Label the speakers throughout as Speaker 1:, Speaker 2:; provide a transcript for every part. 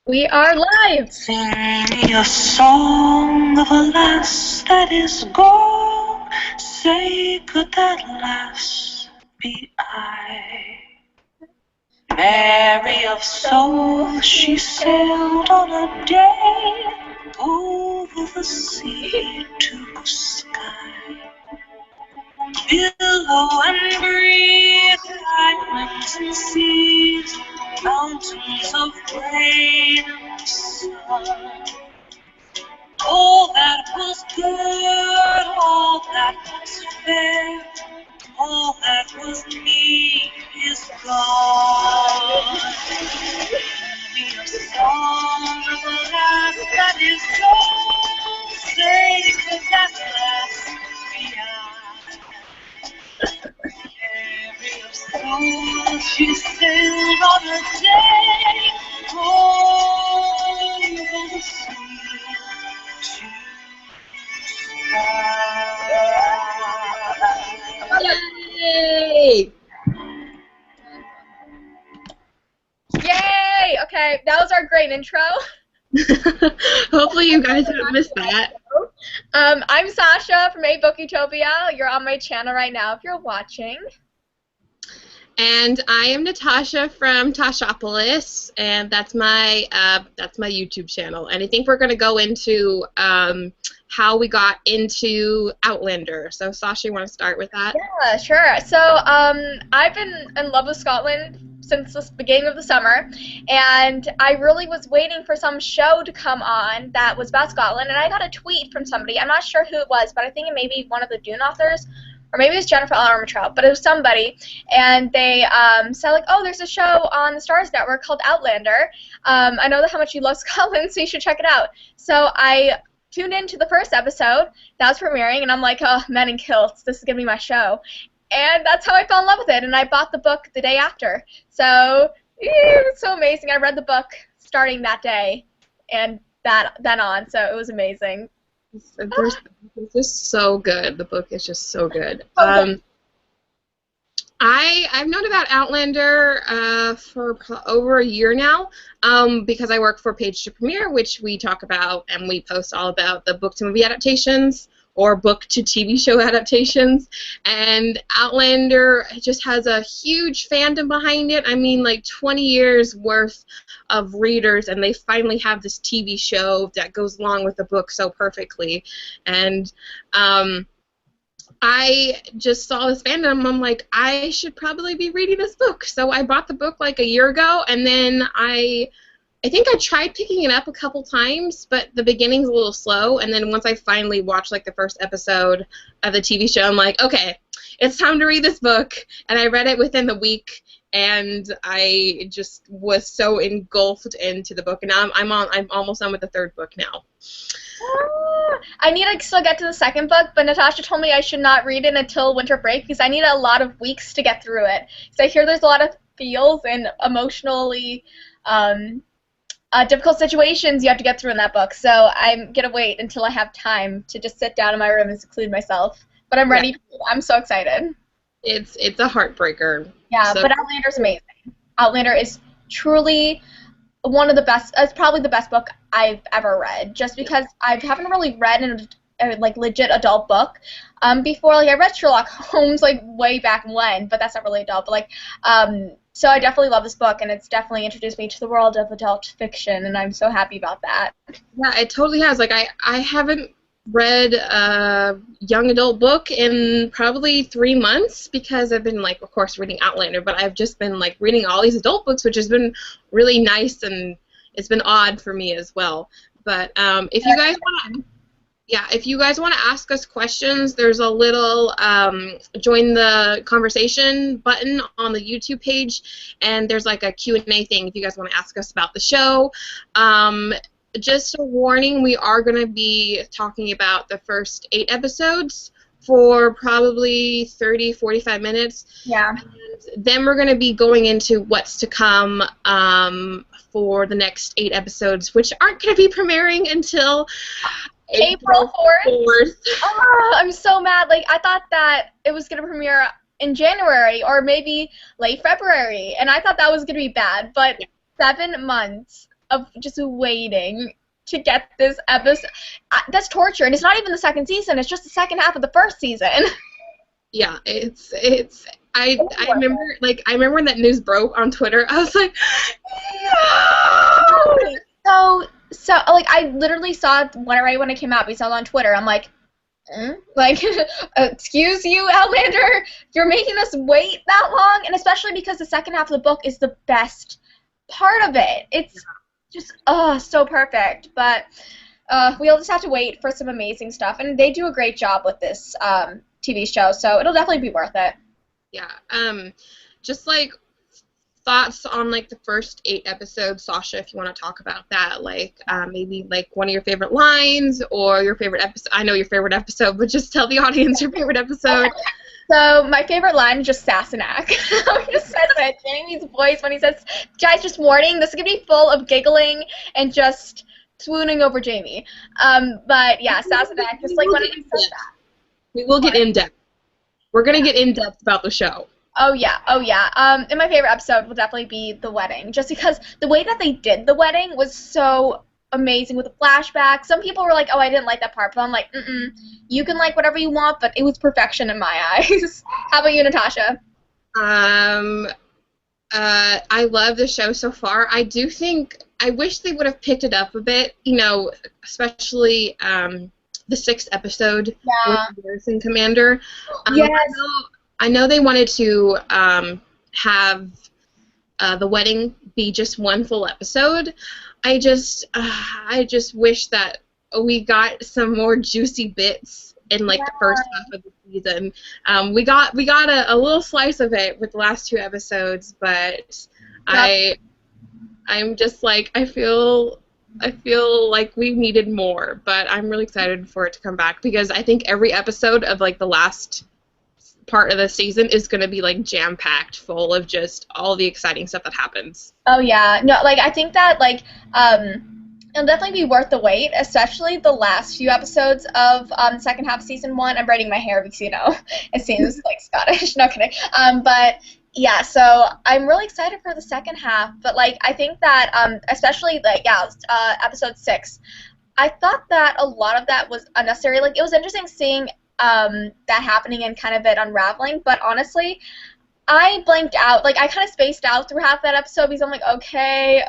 Speaker 1: We are live!
Speaker 2: Sing me a song of a lass that is gone. Say, could that lass be I? Mary of soul, she sailed on a day over the sea to sky. Billow and breeze, islands and seas, mountains of rain and sun. All that was good, all that was fair, all that was me is gone. Many a song of a lass that is gone, say could that lass be I? Mary of soul, she sailed on a day over the sea.
Speaker 1: Yay! Yay! Okay, that was our great intro.
Speaker 3: Hopefully you guys haven't missed that.
Speaker 1: I'm Sasha from A Book Utopia. You're on my channel right now if you're watching.
Speaker 3: And I am Natasha from Tashopolis, and that's my YouTube channel. And I think we're going to go into how we got into Outlander. So Sasha, you want to start with that?
Speaker 1: Yeah, sure. So I've been in love with Scotland since the beginning of the summer, and I really was waiting for some show to come on that was about Scotland, and I got a tweet from somebody. I'm not sure who it was, but I think it may be one of the Dune authors, or maybe it was Jennifer Armentrout, but it was somebody, and they said, like, oh, there's a show on the Starz Network called Outlander. I know how much you love Scotland, so you should check it out. So I tuned into the first episode that was premiering, and I'm like, oh, Men in Kilts, this is going to be my show. And that's how I fell in love with it, and I bought the book the day after. So it was so amazing. I read the book starting that day, and then on, so it was amazing.
Speaker 3: It's just so good. The book is just so good. I've known about Outlander for over a year now because I work for Page to Premiere, which we talk about and we post all about the book to movie adaptations or book to TV show adaptations. And Outlander just has a huge fandom behind it. I mean, like 20 years worth of readers, and they finally have this TV show that goes along with the book so perfectly. And I just saw this fandom, I'm like, I should probably be reading this book. So I bought the book like a year ago, and then I think I tried picking it up a couple times, but the beginning's a little slow, and then once I finally watched like the first episode of the TV show, I'm like, okay, it's time to read this book, and I read it within the week, and I just was so engulfed into the book, and now I'm almost done with the third book now.
Speaker 1: I need to still get to the second book, but Natasha told me I should not read it until winter break because I need a lot of weeks to get through it. So I hear there's a lot of feels and emotionally difficult situations you have to get through in that book. So I'm going to wait until I have time to just sit down in my room and seclude myself. But I'm ready. Yeah. I'm so excited.
Speaker 3: It's a heartbreaker.
Speaker 1: Yeah, so. But Outlander's amazing. Outlander is truly one of the best. It's probably the best book I've ever read, just because I haven't really read a like legit adult book before. Like I read Sherlock Holmes like way back when, but that's not really adult. But like so I definitely love this book, and it's definitely introduced me to the world of adult fiction, and I'm so happy about that.
Speaker 3: Yeah, it totally has. Like I haven't read a young adult book in probably 3 months because I've been, like, of course, reading Outlander, but I've just been, like, reading all these adult books, which has been really nice, and it's been odd for me as well. But if you guys want to... Yeah, if you guys want to ask us questions, there's a little join the conversation button on the YouTube page, and there's like a Q&A thing if you guys want to ask us about the show. Just a warning, we are going to be talking about the first 8 episodes for probably 30, 45 minutes.
Speaker 1: Yeah.
Speaker 3: And then we're going to be going into what's to come for the next 8 episodes, which aren't going to be premiering until...
Speaker 1: April 4th? Oh, I'm so mad. Like, I thought that it was going to premiere in January or maybe late February, and I thought that was going to be bad, but 7 months. of just waiting to get this episode. That's torture, and it's not even the second season. It's just the second half of the first season.
Speaker 3: Yeah, I remember when that news broke on Twitter. I was like, no.
Speaker 1: So like I literally saw it right when it came out. We saw it on Twitter. I'm like, like, excuse you, Outlander, you're making us wait that long, and especially because the second half of the book is the best part of it. It's just so perfect. But we'll just have to wait for some amazing stuff, and they do a great job with this TV show, so it'll definitely be worth it.
Speaker 3: Yeah. Just like thoughts on like the first 8 episodes, Sasha, if you want to talk about that, like maybe like one of your favorite lines or your favorite episode. I know your favorite episode, but just tell the audience your favorite episode.
Speaker 1: Okay. So my favorite line is just Sassenach. He just says it. Jamie's voice when he says, "Guys, just warning, this is gonna be full of giggling and just swooning over Jamie." But yeah, Sassenach, just like when he says that.
Speaker 3: We will get in depth. We're gonna get in depth about the show.
Speaker 1: Oh yeah. And my favorite episode will definitely be the wedding, just because the way that they did the wedding was so amazing with the flashback. Some people were like, "Oh, I didn't like that part," but I'm like, you can like whatever you want, but it was perfection in my eyes. How about you, Natasha?
Speaker 3: I love the show so far. I do think I wish they would have picked it up a bit, especially the 6th episode with the Garrison Commander.
Speaker 1: Yes.
Speaker 3: I know they wanted to have the wedding be just one full episode. I just wish that we got some more juicy bits in like the first half of the season. We got a little slice of it with the last 2 episodes, but I'm just like I feel like we needed more, but I'm really excited for it to come back because I think every episode of like the last part of the season is going to be like jam-packed full of just all the exciting stuff that happens.
Speaker 1: Oh yeah, no, like I think that like it'll definitely be worth the wait, especially the last few episodes of the second half of season 1. I'm braiding my hair because it seems like Scottish. Not kidding. But yeah, so I'm really excited for the second half. But like I think that especially like episode 6, I thought that a lot of that was unnecessary. Like it was interesting seeing that happening and kind of it unraveling, but honestly, I blanked out. Like, I kind of spaced out through half that episode because I'm like, okay,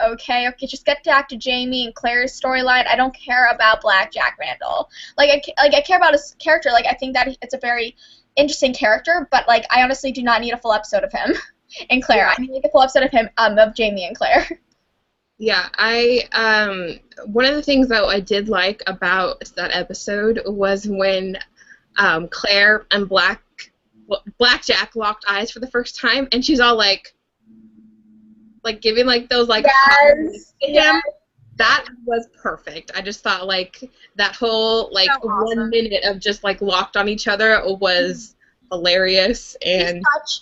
Speaker 1: just get back to Jamie and Claire's storyline. I don't care about Black Jack Randall. Like, I care about his character. Like, I think that it's a very interesting character, but, like, I honestly do not need a full episode of him and Claire. I need a full episode of him, of Jamie and Claire.
Speaker 3: Yeah, one of the things that I did like about that episode was when Claire and Blackjack locked eyes for the first time, and she's all like giving like those like
Speaker 1: yes,
Speaker 3: to him. That was perfect. I just thought like that whole like so awesome. 1 minute of just like locked on each other was hilarious and
Speaker 1: she's such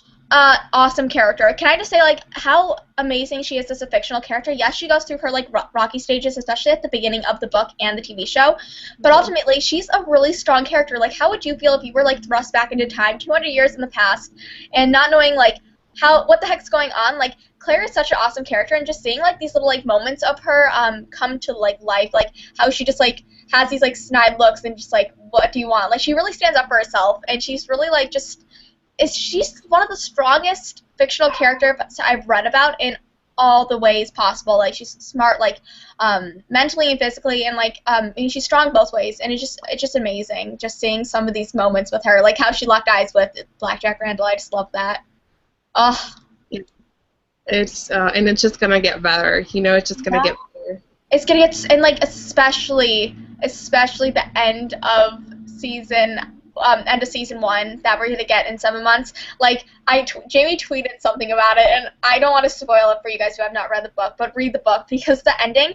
Speaker 1: awesome character. Can I just say like how amazing she is as a fictional character? Yes, she goes through her like rocky stages, especially at the beginning of the book and the TV show, but ultimately she's a really strong character. Like how would you feel if you were like thrust back into time 200 years in the past and not knowing like what the heck's going on? Like Claire is such an awesome character, and just seeing like these little like moments of her come to like life, like how she just like has these like snide looks and just like what do you want? Like she really stands up for herself, and she's really like she's one of the strongest fictional characters I've read about in all the ways possible. Like she's smart, like mentally and physically, and like she's strong both ways. And it's just amazing, just seeing some of these moments with her, like how she locked eyes with Black Jack Randall. I just love that. Oh,
Speaker 3: it's and it's just gonna get better. It's just gonna get better.
Speaker 1: It's gonna get, and like especially the end of season 1 that we're going to get in 7 months. Like, Jamie tweeted something about it, and I don't want to spoil it for you guys who have not read the book, but read the book, because the ending,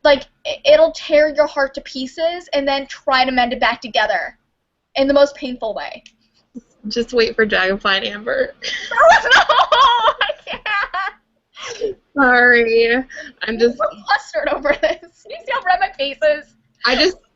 Speaker 1: like, it'll tear your heart to pieces and then try to mend it back together in the most painful way.
Speaker 3: Just wait for Dragonfly and Amber.
Speaker 1: No, I can't.
Speaker 3: Sorry. I'm just
Speaker 1: flustered over this. You see how red my face is?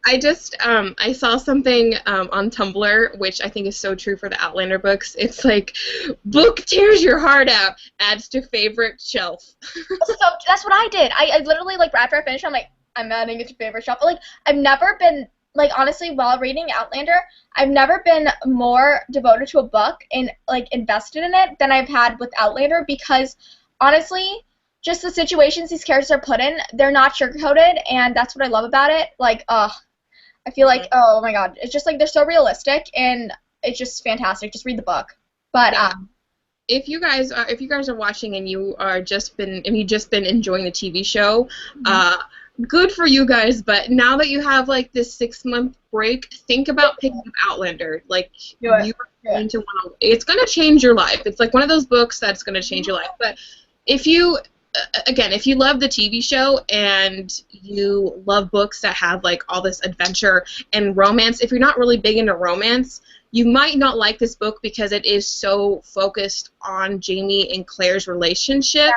Speaker 3: I saw something on Tumblr, which I think is so true for the Outlander books. It's like, book tears your heart out, adds to favorite shelf.
Speaker 1: So that's what I did. I literally, like, after I finished, I'm like, I'm adding it to favorite shop. Like, I've never been, like, honestly, while reading Outlander, I've never been more devoted to a book and, like, invested in it than I've had with Outlander, because honestly, just the situations these characters are put in, they're not sugarcoated, and that's what I love about it. Like, I feel like, oh my god, it's just like they're so realistic, and it's just fantastic. Just read the book. But
Speaker 3: Yeah. If you guys are watching and you just been enjoying the TV show, good for you guys. But now that you have like this 6-month break, think about picking up Outlander. Like you are going to want to. It's gonna change your life. It's like one of those books that's gonna change your life. But if you again, if you love the TV show and you love books that have like all this adventure and romance, if you're not really big into romance, you might not like this book because it is so focused on Jamie and Claire's relationship.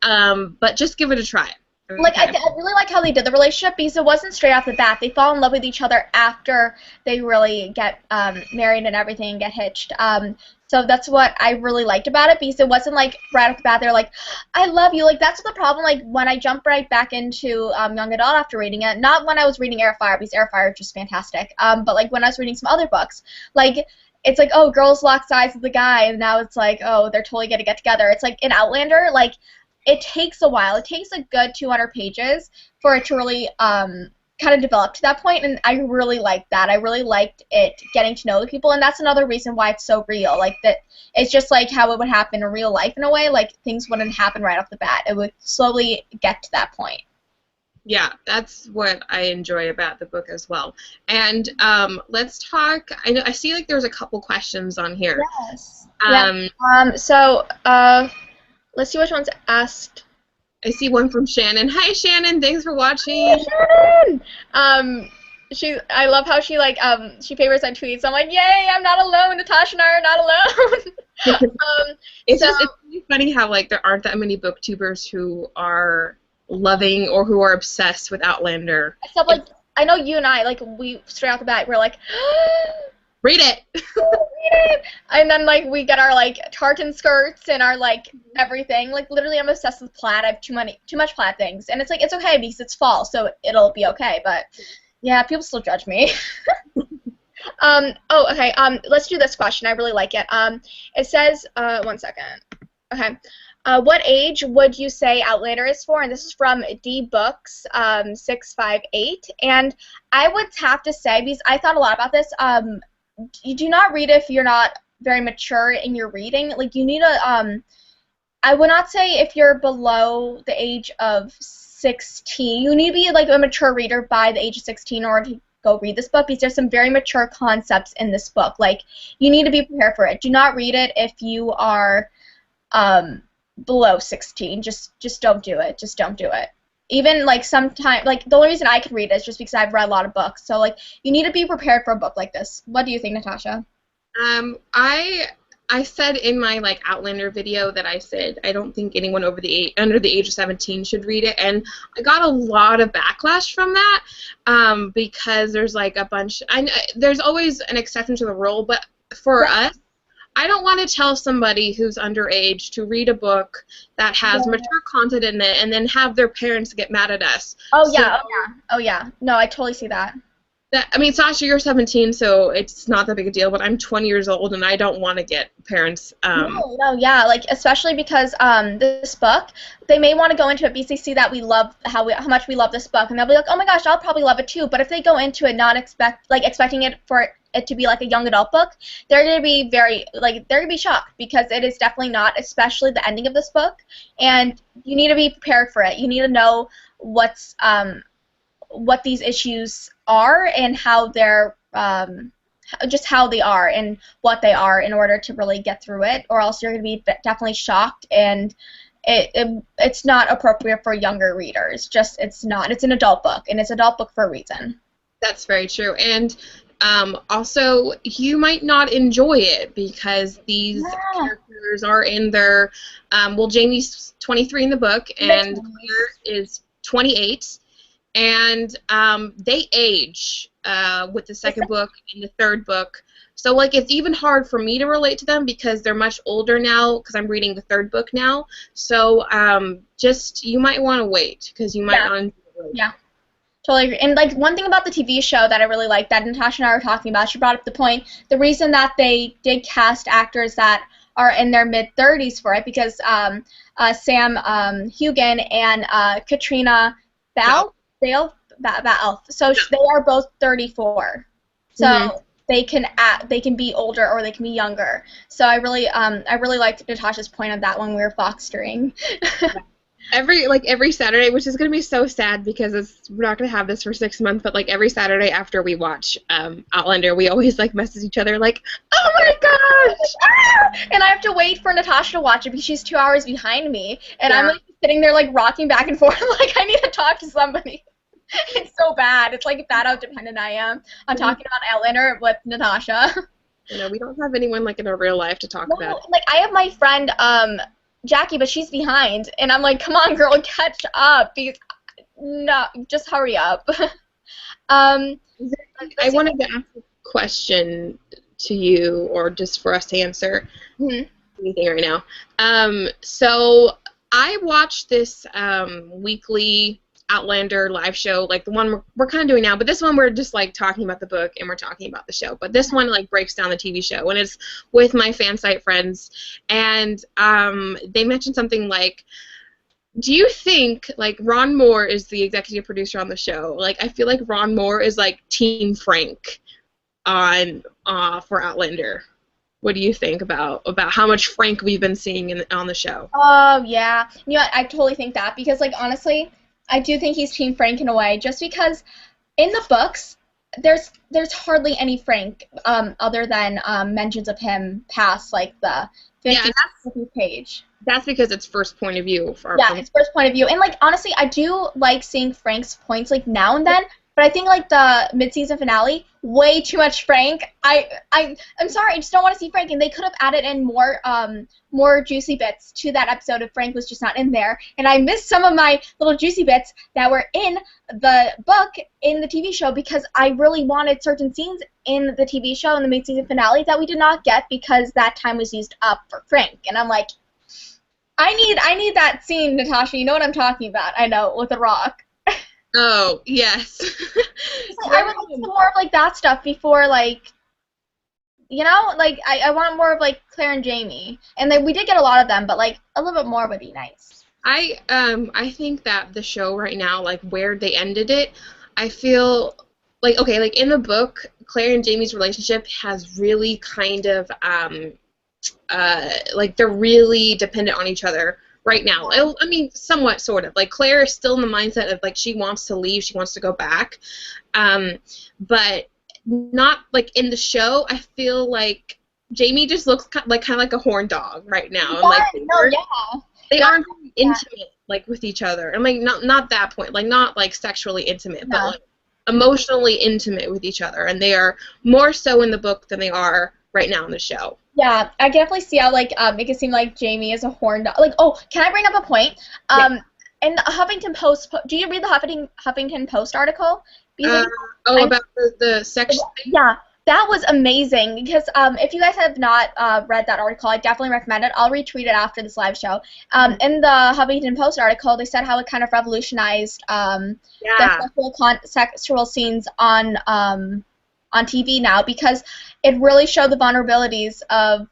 Speaker 3: But just give it a try.
Speaker 1: Like, I really like how they did the relationship, because it wasn't straight off the bat. They fall in love with each other after they really get married and everything and get hitched. So that's what I really liked about it, because it wasn't like right off the bat they're like, I love you. Like, that's the problem. Like, when I jumped right back into young adult after reading it, not when I was reading Airfire, because Airfire is just fantastic, but like when I was reading some other books, like, it's like, oh, girls lock eyes with the guy, and now it's like, oh, they're totally gonna get together. It's like in Outlander, like, it takes a while. It takes a good 200 pages for it to really kind of develop to that point, and I really liked that. I really liked it getting to know the people, and that's another reason why it's so real. Like, that it's just like how it would happen in real life in a way. Like, things wouldn't happen right off the bat. It would slowly get to that point.
Speaker 3: Yeah, that's what I enjoy about the book as well. And let's talk. I see like there's a couple questions on here.
Speaker 1: Yes. So let's see which one's asked.
Speaker 3: I see one from Shannon. Hi, Shannon. Thanks for watching.
Speaker 1: Hi, Shannon. I love how she like she favorites my tweets. I'm like, yay! I'm not alone. Tasha and I are not alone.
Speaker 3: It's really funny how like there aren't that many booktubers who are loving or who are obsessed with Outlander.
Speaker 1: Except like I know you and I, like, we straight out the bat we're like,
Speaker 3: read it.
Speaker 1: Read it. And then like we get our like tartan skirts and our like everything. Like, literally, I'm obsessed with plaid. I have too much plaid things, and it's like, it's okay because it's fall, so it'll be okay. But yeah, people still judge me. Oh, okay. Let's do this question. I really like it. It says, one second. Okay. What age would you say Outlander is for? And this is from dbooks 658. And I would have to say, because I thought a lot about this, you do not read if you're not very mature in your reading. Like, you need a, I would not say if you're below the age of 16. You need to be like a mature reader by the age of 16 in order to go read this book, because there's some very mature concepts in this book. Like, you need to be prepared for it. Do not read it if you are below 16. Just don't do it. Just don't do it. Even like sometimes, like, the only reason I could read it is just because I've read a lot of books. So like, you need to be prepared for a book like this. What do you think, Natasha?
Speaker 3: I said in my like Outlander video that I said I don't think anyone under the age of 17 should read it, and I got a lot of backlash from that because there's like a bunch. There's always an exception to the rule, but for us, I don't want to tell somebody who's underage to read a book that has mature content in it and then have their parents get mad at us.
Speaker 1: Oh yeah. No, I totally see that.
Speaker 3: I mean, Sasha, you're 17, so it's not that big a deal, but I'm 20 years old, and I don't want to get parents...
Speaker 1: No, yeah, like, especially because this book, they may want to go into it because they see that we love how much we love this book, and they'll be like, oh my gosh, I'll probably love it too. But if they go into it not expecting it for it to be like a young adult book, they're going to be they're going to be shocked, because it is definitely not, especially the ending of this book, and you need to be prepared for it. You need to know what these issues are and how they're just how they are and what they are in order to really get through it, or else you're going to be definitely shocked, and it's not appropriate for younger readers. It's not. It's an adult book, and it's an adult book for a reason.
Speaker 3: That's very true. And also, you might not enjoy it because these characters are in their well, Jamie's 23 in the book, and Claire is 28. and they age with the second book and the third book. So, like, it's even hard for me to relate to them because they're much older now because I'm reading the third book now. So, just, you might want to wait because you might not enjoy it.
Speaker 1: Yeah. Totally agree. And, like, one thing about the TV show that I really like that Natasha and I were talking about, she brought up the point, the reason that they did cast actors that are in their mid-30s for it, because Sam Hugan and Katrina Bale, so they are both 34. So they can be older or they can be younger. So I really liked Natasha's point on that when we were fostering.
Speaker 3: Every Saturday, which is gonna be so sad because we're not gonna have this for 6 months, but like every Saturday after we watch Outlander, we always like message each other like, oh my gosh!
Speaker 1: Ah! And I have to wait for Natasha to watch it because she's 2 hours behind me, and I'm like sitting there like rocking back and forth like I need to talk to somebody. It's so bad. It's like bad how dependent I am on talking about Outlander with Natasha.
Speaker 3: You know, we don't have anyone like in our real life to talk about.
Speaker 1: Like I have my friend Jackie, but she's behind, and I'm like, come on, girl, catch up. Because no, just hurry up.
Speaker 3: I wanted to ask a question to you, or just for us to answer anything right now. So I watched this weekly Outlander live show, like the one we're kind of doing now, but this one we're just like talking about the book and we're talking about the show. But this one like breaks down the TV show, and it's with my fan site friends, and they mentioned something like, do you think like Ron Moore is the executive producer on the show? Like I feel like Ron Moore is like Team Frank on for Outlander. What do you think about how much Frank we've been seeing on the show?
Speaker 1: Oh yeah, you know, I totally think that, because like honestly, I do think he's Team Frank in a way, just because in the books there's hardly any Frank other than mentions of him past like the 50th page.
Speaker 3: That's because it's first point of view.
Speaker 1: It's first point of view, and like honestly, I do like seeing Frank's points like now and then. But I think like the mid-season finale, way too much Frank. I'm sorry, I just don't want to see Frank, and they could have added in more juicy bits to that episode if Frank was just not in there. And I missed some of my little juicy bits that were in the book in the TV show because I really wanted certain scenes in the TV show in the mid-season finale that we did not get because that time was used up for Frank. And I'm like, I need that scene, Natasha. You know what I'm talking about? I know, with The Rock.
Speaker 3: Oh, yes.
Speaker 1: I would like more of like that stuff before, like, you know, like I want more of like Claire and Jamie, and then we did get a lot of them, but like a little bit more would be nice.
Speaker 3: I think that the show right now, like where they ended it, I feel like, okay, like in the book, Claire and Jamie's relationship has really kind of like they're really dependent on each other right now. I mean, somewhat, sort of. Like, Claire is still in the mindset of, like, she wants to leave, she wants to go back. But not, like, in the show, I feel like Jamie just looks kind of like a horn dog right now. They aren't intimate, like, with each other. I mean, not that point. Like, not, like, sexually intimate, but, like, emotionally intimate with each other. And they are more so in the book than they are right now in the show.
Speaker 1: Yeah, I can definitely see how, like, make it seem like Jamie is a horn dog. Like, oh, can I bring up a point? In the Huffington Post, do you read the Huffington Post article?
Speaker 3: About the sex thing?
Speaker 1: Yeah, that was amazing, because if you guys have not read that article, I definitely recommend it. I'll retweet it after this live show. In the Huffington Post article, they said how it kind of revolutionized the sexual scenes on TV now, because it really showed the vulnerabilities of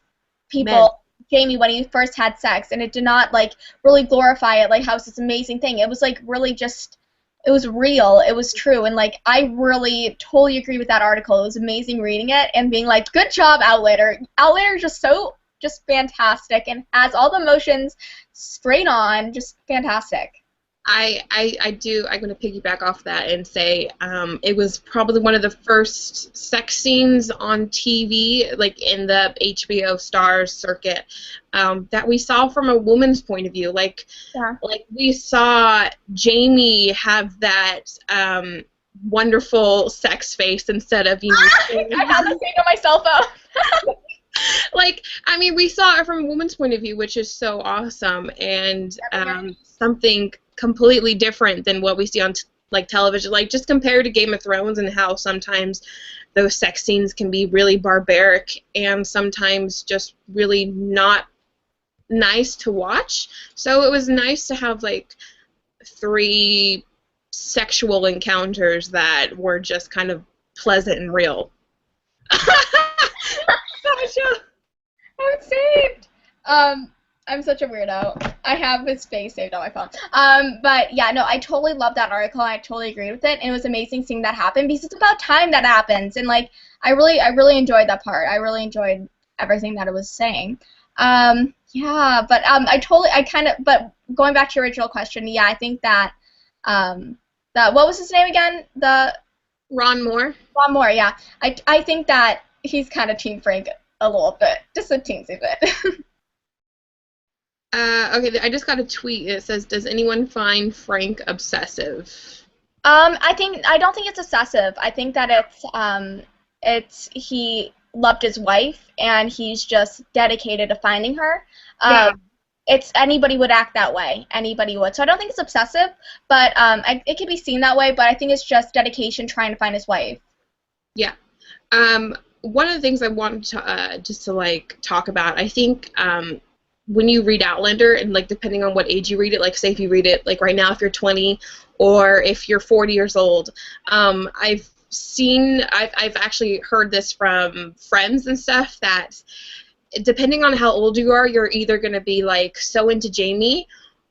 Speaker 1: people, Jamie, when he first had sex, and it did not like really glorify it like how it's this amazing thing. It was like really just, it was real, it was true, and like I really totally agree with that article. It was amazing reading it and being like, good job, Outlander. Outlander is just fantastic and has all the emotions straight on, just fantastic.
Speaker 3: I'm going to piggyback off that and say it was probably one of the first sex scenes on TV, like in the HBO Stars circuit, that we saw from a woman's point of view. Like we saw Jamie have that wonderful sex face instead of, you know,
Speaker 1: I found the same on my cell phone.
Speaker 3: Like, I mean, we saw it from a woman's point of view, which is so awesome, and something completely different than what we see on like television, like just compared to Game of Thrones and how sometimes those sex scenes can be really barbaric and sometimes just really not nice to watch. So it was nice to have like 3 sexual encounters that were just kind of pleasant and real. Tasha!
Speaker 1: I'm saved. I'm such a weirdo. I have his face saved on my phone. But yeah, no, I totally love that article. I totally agree with it, and it was amazing seeing that happen because it's about time that happens. And like, I really enjoyed that part. I really enjoyed everything that it was saying. Yeah, but but going back to your original question, yeah, I think that what was his name again?
Speaker 3: Ron Moore.
Speaker 1: Ron Moore, yeah. I think that he's kind of Team Frank a little bit, just a teensy bit.
Speaker 3: Okay, I just got a tweet. It says, "Does anyone find Frank obsessive?"
Speaker 1: I don't think it's obsessive. I think that it's he loved his wife and he's just dedicated to finding her.
Speaker 3: Yeah.
Speaker 1: It's anybody would act that way. Anybody would. So I don't think it's obsessive, but it can be seen that way. But I think it's just dedication, trying to find his wife.
Speaker 3: Yeah. One of the things I wanted to just to like talk about, I think when you read Outlander, and like depending on what age you read it, like say if you read it like right now if you're 20 or if you're 40 years old, I've actually heard this from friends and stuff that depending on how old you are, you're either going to be like so into Jamie,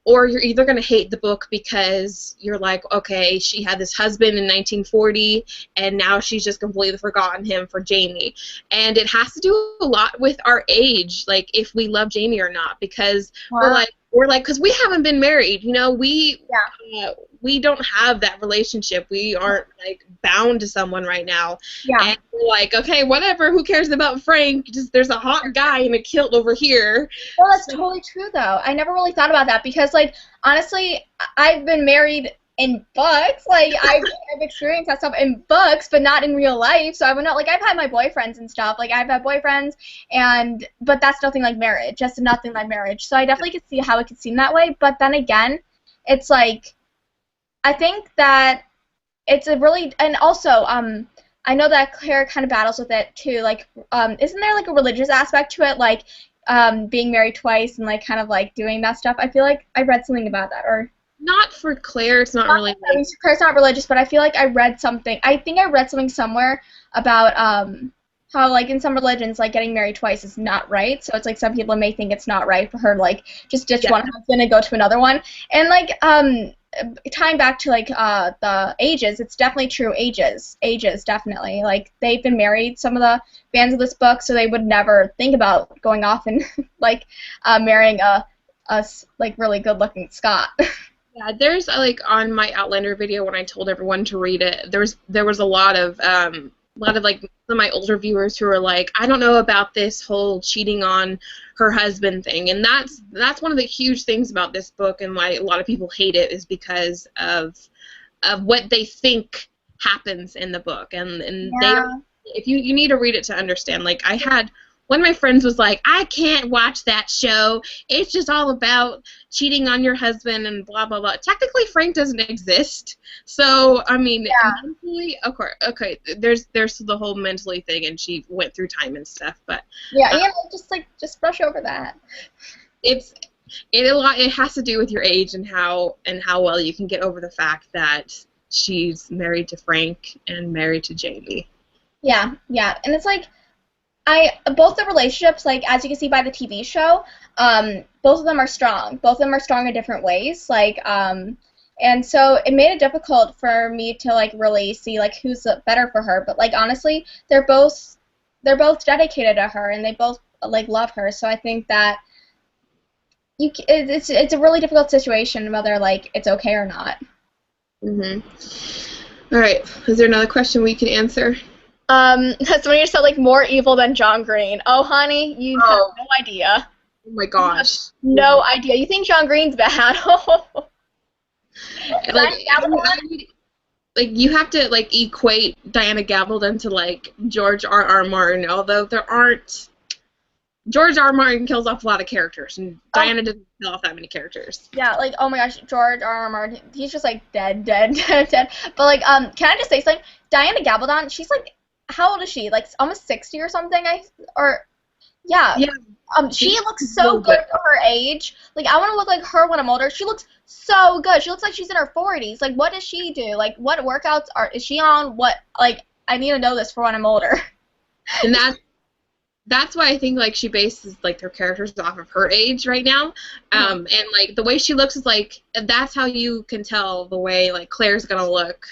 Speaker 3: or you're either going to hate the book because you're like, okay, she had this husband in 1940, and now she's just completely forgotten him for Jamie. And it has to do a lot with our age, like if we love Jamie or not, because
Speaker 1: Wow.
Speaker 3: we're like, because we haven't been married, you know,
Speaker 1: Yeah.
Speaker 3: We don't have that relationship. We aren't like bound to someone right now.
Speaker 1: Yeah.
Speaker 3: And we're like, okay, whatever. Who cares about Frank? Just there's a hot guy in a kilt over here.
Speaker 1: Well, that's totally true, though. I never really thought about that because, like, honestly, I've been married in books. Like, I've experienced that stuff in books, but not in real life. So I would not, like, I've had my boyfriends and stuff. Like, I've had boyfriends, but that's nothing like marriage. Just nothing like marriage. So I definitely could see how it could seem that way. But then again, it's like, I think that it's a really, and also, I know that Claire kind of battles with it too. Like, isn't there like a religious aspect to it, like being married twice and like kind of like doing that stuff? I feel like I read something about that, or
Speaker 3: Not for Claire. It's not really.
Speaker 1: I mean, Claire's not religious, but I feel like I read something. I think I read something somewhere about how like in some religions like getting married twice is not right. So it's like some people may think it's not right for her to like just ditch one husband and go to another one. And like tying back to like the ages, it's definitely true. Ages definitely. Like they've been married, some of the fans of this book, so they would never think about going off and like marrying a like really good looking Scot.
Speaker 3: Yeah, there's like on my Outlander video when I told everyone to read it, there was a lot of like some of my older viewers who are like, I don't know about this whole cheating on her husband thing, and that's one of the huge things about this book and why a lot of people hate it is because of what they think happens in the book, and
Speaker 1: Yeah.
Speaker 3: if you need to read it to understand. Like I had one of my friends was like, I can't watch that show. It's just all about cheating on your husband and blah, blah, blah. Technically, Frank doesn't exist. So, I mean, mentally, of course, okay, there's the whole mentally thing, and she went through time and stuff. But
Speaker 1: Yeah, just brush over that.
Speaker 3: It has to do with your age and how well you can get over the fact that she's married to Frank and married to Jamie.
Speaker 1: Yeah, and it's like both the relationships, like as you can see by the TV show, both of them are strong. Both of them are strong in different ways. Like, and so it made it difficult for me to like really see like who's better for her. But like honestly, they're both dedicated to her and they both like love her. So I think that it's a really difficult situation whether like it's okay or not.
Speaker 3: Mhm. All right. Is there another question we can answer?
Speaker 1: Somebody said like more evil than John Green. Oh, honey, you have no idea.
Speaker 3: Oh my gosh.
Speaker 1: No idea. You think John Green's bad?
Speaker 3: Like you have to like equate Diana Gabaldon to like George R.R. Martin, although there aren't George R. R. Martin kills off a lot of characters, and Diana doesn't kill off that many characters.
Speaker 1: Yeah, like, oh my gosh, George R. R. Martin, he's just, like, dead, dead, dead, dead. But, like, can I just say something? Diana Gabaldon, she's, like, how old is she? Like, almost 60 or something? Yeah.
Speaker 3: Yeah.
Speaker 1: She looks so good for her age. Like, I want to look like her when I'm older. She looks so good. She looks like she's in her 40s. Like, what does she do? Like, what workouts is she on? What, like, I need to know this for when I'm older.
Speaker 3: And that's why I think, like, she bases, like, her characters off of her age right now. And, like, the way she looks is, like, that's how you can tell the way, like, Claire's gonna look,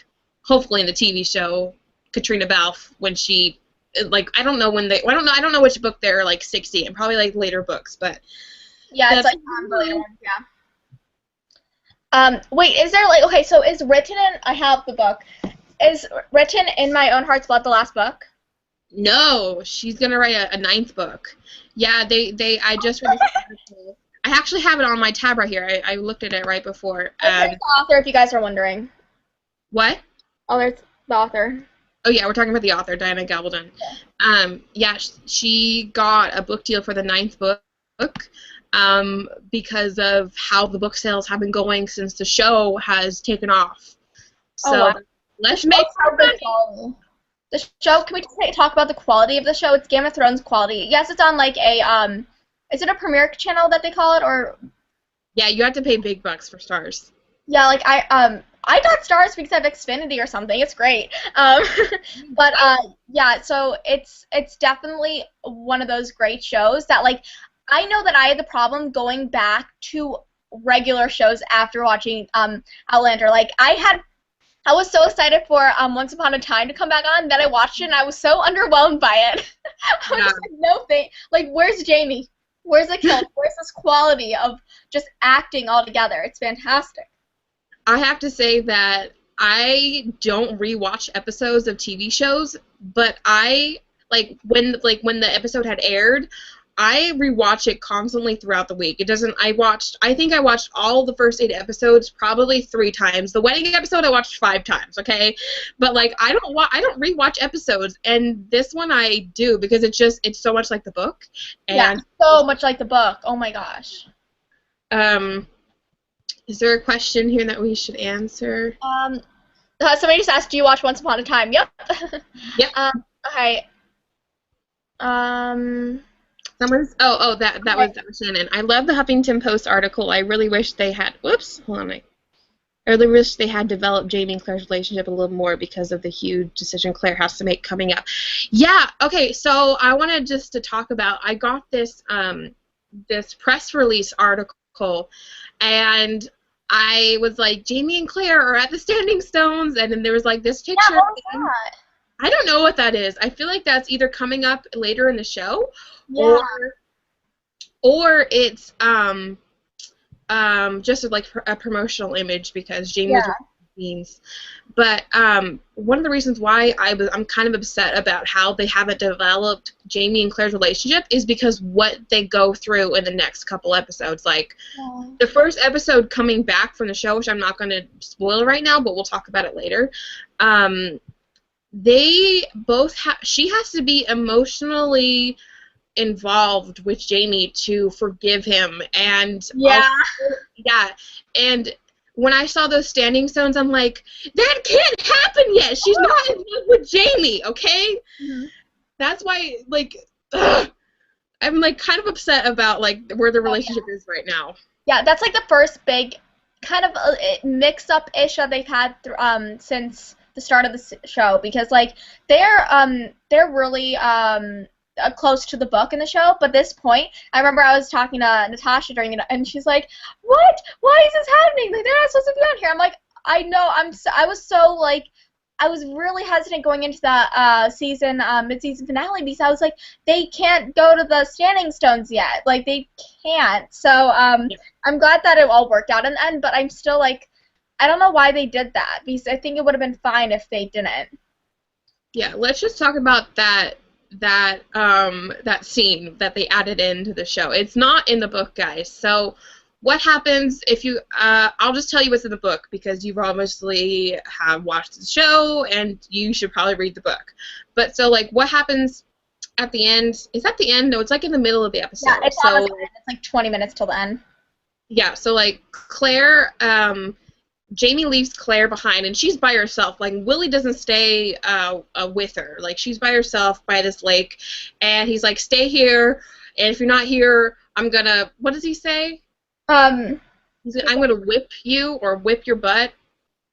Speaker 3: hopefully in the TV show, Katrina Balfe, when she, like, I don't know I don't know which book they're, like, 60, and probably, like, later books, but.
Speaker 1: Yeah, it's, like, the later ones, yeah. Wait, is there, like, okay, so is written in, I have the book, is written in My Own Heart's Blood the last book?
Speaker 3: No, she's gonna write a 9th book. Yeah, I just read this article. I actually have it on my tab right here. I looked at it right before.
Speaker 1: There's the author, if you guys are wondering.
Speaker 3: What?
Speaker 1: Oh, there's the author.
Speaker 3: Oh yeah, we're talking about the author, Diana Gabaldon. Yeah, she got a book deal for the 9th book, because of how the book sales have been going since the show has taken off. So let's make some money.
Speaker 1: The show, can we just talk about the quality of the show? It's Game of Thrones quality. Yes, it's on, like, a, is it a premiere channel that they call it, or?
Speaker 3: Yeah, you have to pay big bucks for stars.
Speaker 1: Yeah, like, I got stars because I have Xfinity or something. It's great. But, yeah, so it's definitely one of those great shows that, like, I know that I had the problem going back to regular shows after watching, Outlander. Like, I was so excited for Once Upon a Time to come back on that I watched it and I was so underwhelmed by it. I was just like, no thanks. Like, where's Jamie? Where's the kill? Where's this quality of just acting all together? It's fantastic.
Speaker 3: I have to say that I don't rewatch episodes of TV shows, but I when the episode had aired, I rewatch it constantly throughout the week. I think I watched all the first 8 episodes probably 3 times. The wedding episode I watched 5 times, okay? But, like, I don't rewatch episodes, and this one I do because it's so much like the book. And
Speaker 1: yeah, so much like the book. Oh my gosh.
Speaker 3: Is there a question here that we should answer?
Speaker 1: Somebody just asked, do you watch Once Upon a Time? Yep.
Speaker 3: Yep.
Speaker 1: Okay.
Speaker 3: That was Shannon. I love the Huffington Post article. I really wish they had. Whoops, hold on. I really wish they had developed Jamie and Claire's relationship a little more because of the huge decision Claire has to make coming up. Yeah. Okay. So I wanted just to talk about. I got this this press release article, and I was like, Jamie and Claire are at the Standing Stones, and then there was like this picture.
Speaker 1: Yeah, what was that?
Speaker 3: I don't know what that is. I feel like that's either coming up later in the show, or it's just like a promotional image because Jamie was beans. But one of the reasons why I'm kind of upset about how they haven't developed Jamie and Claire's relationship is because what they go through in the next couple episodes. Like the first episode coming back from the show, which I'm not going to spoil right now, but we'll talk about it later. They both she has to be emotionally involved with Jamie to forgive him, and and when I saw those Standing Stones, I'm like, that can't happen yet. She's not in love with Jamie, okay? That's why, like, I'm like kind of upset about like where the relationship is right now.
Speaker 1: Yeah, that's like the first big kind of mix-up-ish that they've had since the start of the show, because like they're really close to the book in the show, but at this point, I remember I was talking to Natasha during it, and she's like, "What? Why is this happening? Like, they're not supposed to be on here." I'm like, I know. I was so like, I was really hesitant going into the mid-season finale because I was like, they can't go to the Standing Stones yet. Like, they can't. So I'm glad that it all worked out in the end, but I'm still like, I don't know why they did that, because I think it would have been fine if they didn't. Yeah,
Speaker 3: let's just talk about that scene that they added into the show. It's not in the book, guys. So what happens if you I'll just tell you what's in the book, because you've obviously have watched the show and you should probably read the book. But so like what happens at the end. Is that the end? No, it's like in the middle of the episode.
Speaker 1: Yeah, it's
Speaker 3: so
Speaker 1: almost the end. It's like 20 minutes till the end.
Speaker 3: yeah, so like Claire, Jamie leaves Claire behind, and she's by herself. Like Willie doesn't stay with her. Like she's by herself by this lake, and he's like, "Stay here, and if you're not here, I'm gonna." What does he say?
Speaker 1: Um,
Speaker 3: I'm gonna whip you or whip your butt.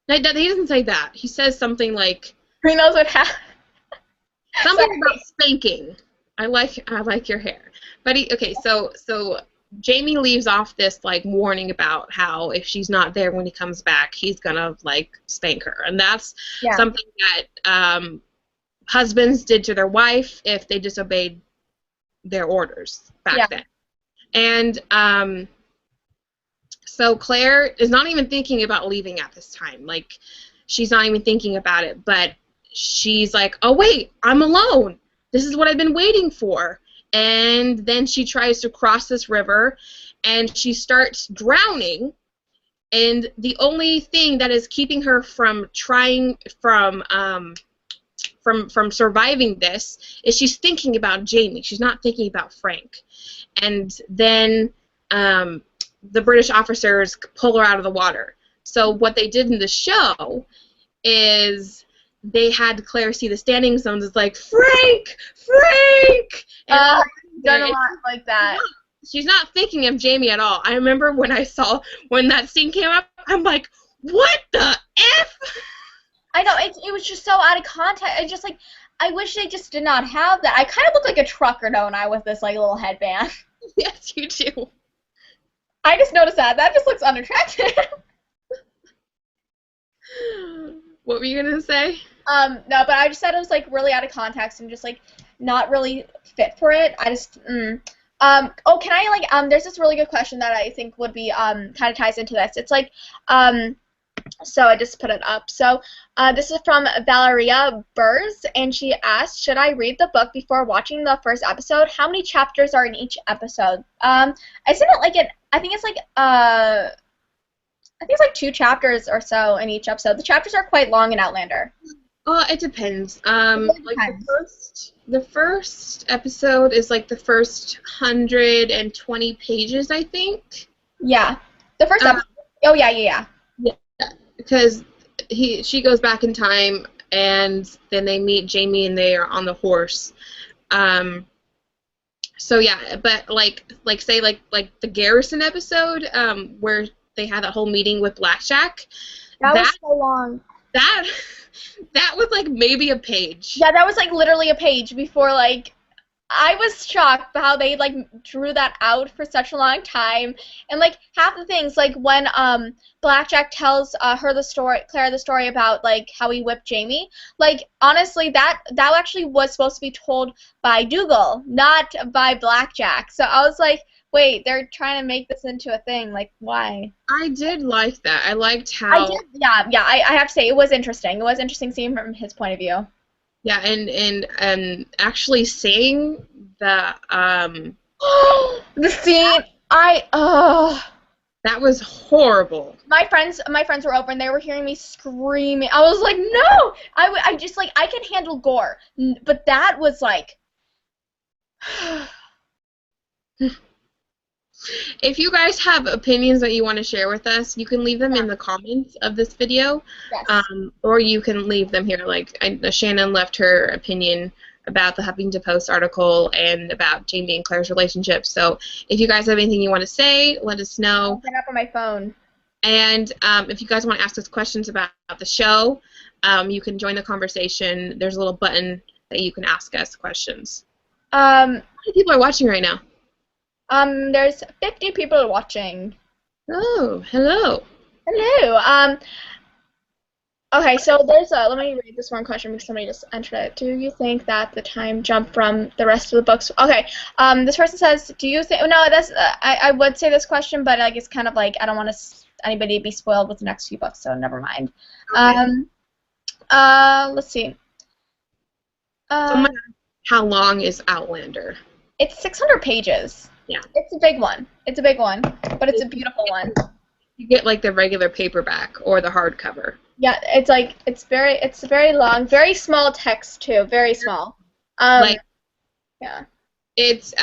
Speaker 3: No, he doesn't say that. He says something like
Speaker 1: who knows what happened?
Speaker 3: something about spanking. I like your hair. But so Jamie leaves off this like warning about how if she's not there when he comes back, he's gonna like spank her, and that's something that husbands did to their wife if they disobeyed their orders back then. And so Claire is not even thinking about leaving at this time. Like she's not even thinking about it, but she's like, oh wait, I'm alone. This is what I've been waiting for. And then she tries to cross this river, and she starts drowning. And the only thing that is keeping her from surviving this is she's thinking about Jamie. She's not thinking about Frank. And then the British officers pull her out of the water. So what they did in the show is they had Claire see the standing zones. It's like, Frank! Frank! And
Speaker 1: done a lot like that.
Speaker 3: She's not thinking of Jamie at all. I remember when that scene came up, I'm like, what the F?
Speaker 1: I know, it was just so out of context. It's just like, I wish they just did not have that. I kind of look like a trucker, don't I, with this like little headband.
Speaker 3: Yes, you do.
Speaker 1: I just noticed that. That just looks unattractive.
Speaker 3: What were you gonna say?
Speaker 1: No, but I just said it was like really out of context and just like not really fit for it. I just oh, can I like there's this really good question that I think would be kind of ties into this. It's like so I just put it up. So this is from Valeria Burrs, and she asked, should I read the book before watching the first episode? How many chapters are in each episode? Isn't it like I think it's like 2 chapters or so in each episode. The chapters are quite long in Outlander.
Speaker 3: It depends. Like the first episode is like the first 120 pages, I think.
Speaker 1: Yeah. The first episode. Oh yeah.
Speaker 3: Yeah. Because she goes back in time, and then they meet Jamie, and they are on the horse. So yeah, but like say like the Garrison episode, where they had that whole meeting with Blackjack.
Speaker 1: That was so long.
Speaker 3: That was like maybe a page.
Speaker 1: Yeah, that was like literally a page before like I was shocked how they like drew that out for such a long time, and like half the things like when Blackjack tells Claire the story about like how he whipped Jamie, like honestly that actually was supposed to be told by Dougal, not by Blackjack. So I was like, wait, they're trying to make this into a thing, like why?
Speaker 3: I did like that. I liked how
Speaker 1: I have to say it was interesting. It was interesting seeing from his point of view.
Speaker 3: Yeah, and actually seeing the
Speaker 1: the scene,
Speaker 3: that was horrible.
Speaker 1: My friends were over and they were hearing me screaming. I was like, no! I just like I can handle gore, but that was like.
Speaker 3: If you guys have opinions that you want to share with us, you can leave them in the comments of this video.
Speaker 1: Yes.
Speaker 3: Or you can leave them here. Like Shannon left her opinion about the Huffington Post article and about Jamie and Claire's relationship. So if you guys have anything you want to say, let us know.
Speaker 1: I'll put it up on my phone.
Speaker 3: And if you guys want to ask us questions about the show, you can join the conversation. There's a little button that you can ask us questions. How many people are watching right now?
Speaker 1: There's 50 people watching.
Speaker 3: Oh, hello.
Speaker 1: Hello. Okay, so there's let me read this one question because somebody just entered it. Do you think that the time jump from the rest of the books? Okay. This person says, do you think? No, that's I would say this question, but like it's kind of like I don't want anybody to be spoiled with the next few books, so never mind. Okay. Let's see.
Speaker 3: How long is Outlander?
Speaker 1: It's 600 pages.
Speaker 3: Yeah.
Speaker 1: It's a big one. It's a big one, but it's a beautiful one.
Speaker 3: You get like the regular paperback or the hardcover.
Speaker 1: Yeah, it's like it's very long, very small text too, very small.
Speaker 3: Like
Speaker 1: Yeah.
Speaker 3: It's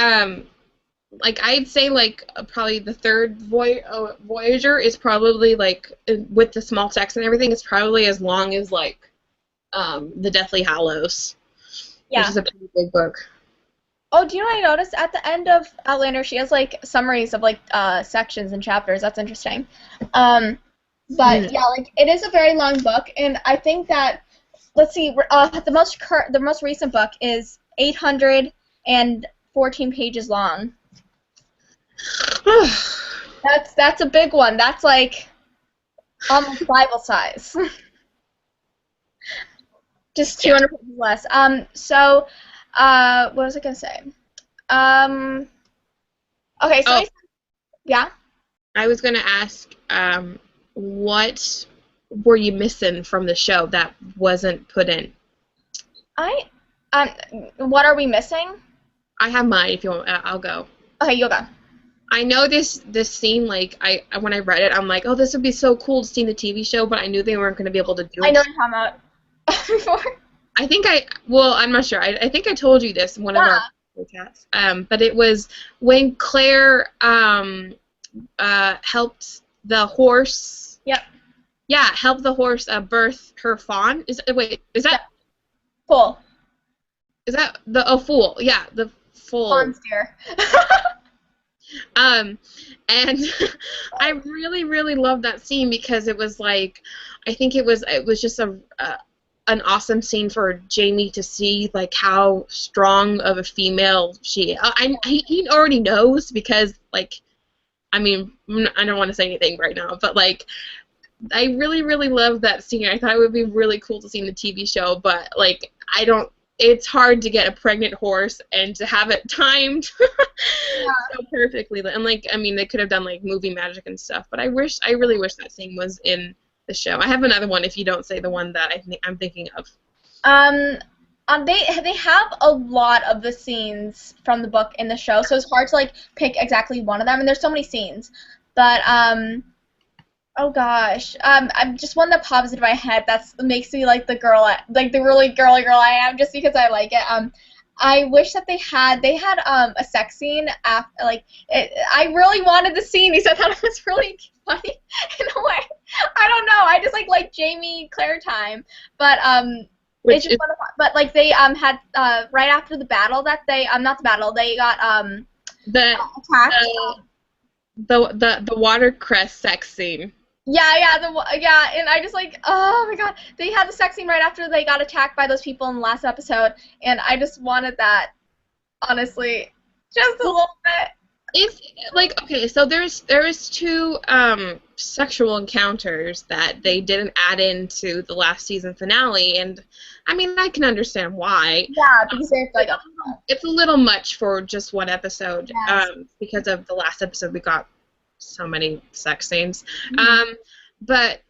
Speaker 3: like I'd say like probably the third Voyager is probably like with the small text and everything, it's probably as long as like the Deathly Hallows, which
Speaker 1: Yeah.
Speaker 3: is a pretty big book.
Speaker 1: Oh, do you know what I noticed? At the end of Outlander, she has like summaries of like sections and chapters. That's interesting. Um, but
Speaker 3: Mm.
Speaker 1: yeah, like it is a very long book, and I think that let's see, the most recent book is 814 pages long. That's a big one. That's like almost Bible size. Just
Speaker 3: Yeah.
Speaker 1: 200 pages less. What was I gonna say? Um, okay, so
Speaker 3: Oh,
Speaker 1: yeah.
Speaker 3: I was gonna ask, what were you missing from the show that wasn't put in?
Speaker 1: I um, what are we missing?
Speaker 3: I have mine. If you want, I'll go.
Speaker 1: Okay, you go.
Speaker 3: I know this scene. Like when I read it, I'm like, oh, this would be so cool to see in the TV show, but I knew they weren't going to be able to do
Speaker 1: I
Speaker 3: it.
Speaker 1: know you're talking about before.
Speaker 3: Well, I'm not sure. I think I told you this in one of
Speaker 1: Yeah.
Speaker 3: our podcasts. But it was when Claire helped the horse.
Speaker 1: Yep.
Speaker 3: Yeah, helped the horse birth her fawn. Is
Speaker 1: Yeah. Cool.
Speaker 3: the fool? Yeah, the foal.
Speaker 1: Monster.
Speaker 3: Um, and I really, really loved that scene because it was like, I think it was just an awesome scene for Jamie to see like how strong of a female she. He already knows because like, I mean, I don't want to say anything right now, but like, I really, really loved that scene. I thought it would be really cool to see in the TV show, but like, I don't. It's hard to get a pregnant horse and to have it timed so perfectly. And like, I mean, they could have done like movie magic and stuff, but I really wish that scene was in the show. I have another one if you don't say the one that I'm thinking of.
Speaker 1: Um, they have a lot of the scenes from the book in the show, so it's hard to like pick exactly one of them. And there's so many scenes, but oh gosh, I'm just one that pops into my head. That makes me like like the really girly girl I am, just because I like it. I wish that they had a sex scene after I really wanted the scene because I thought it was really funny in a way. I don't know. I just like Jamie Claire time, but
Speaker 3: Which
Speaker 1: it's just but like they had right after the battle that they not the battle they got
Speaker 3: the
Speaker 1: attacked.
Speaker 3: the watercress sex scene.
Speaker 1: Yeah, and I just like, oh my god, they had the sex scene right after they got attacked by those people in the last episode, and I just wanted that, honestly, just a little bit.
Speaker 3: If like okay, so there's two sexual encounters that they didn't add into the last season finale, and I mean I can understand why.
Speaker 1: Yeah, because they're like,
Speaker 3: It's a little much for just one episode,
Speaker 1: yes.
Speaker 3: because of the last episode we got so many sex scenes.
Speaker 1: Mhm.
Speaker 3: But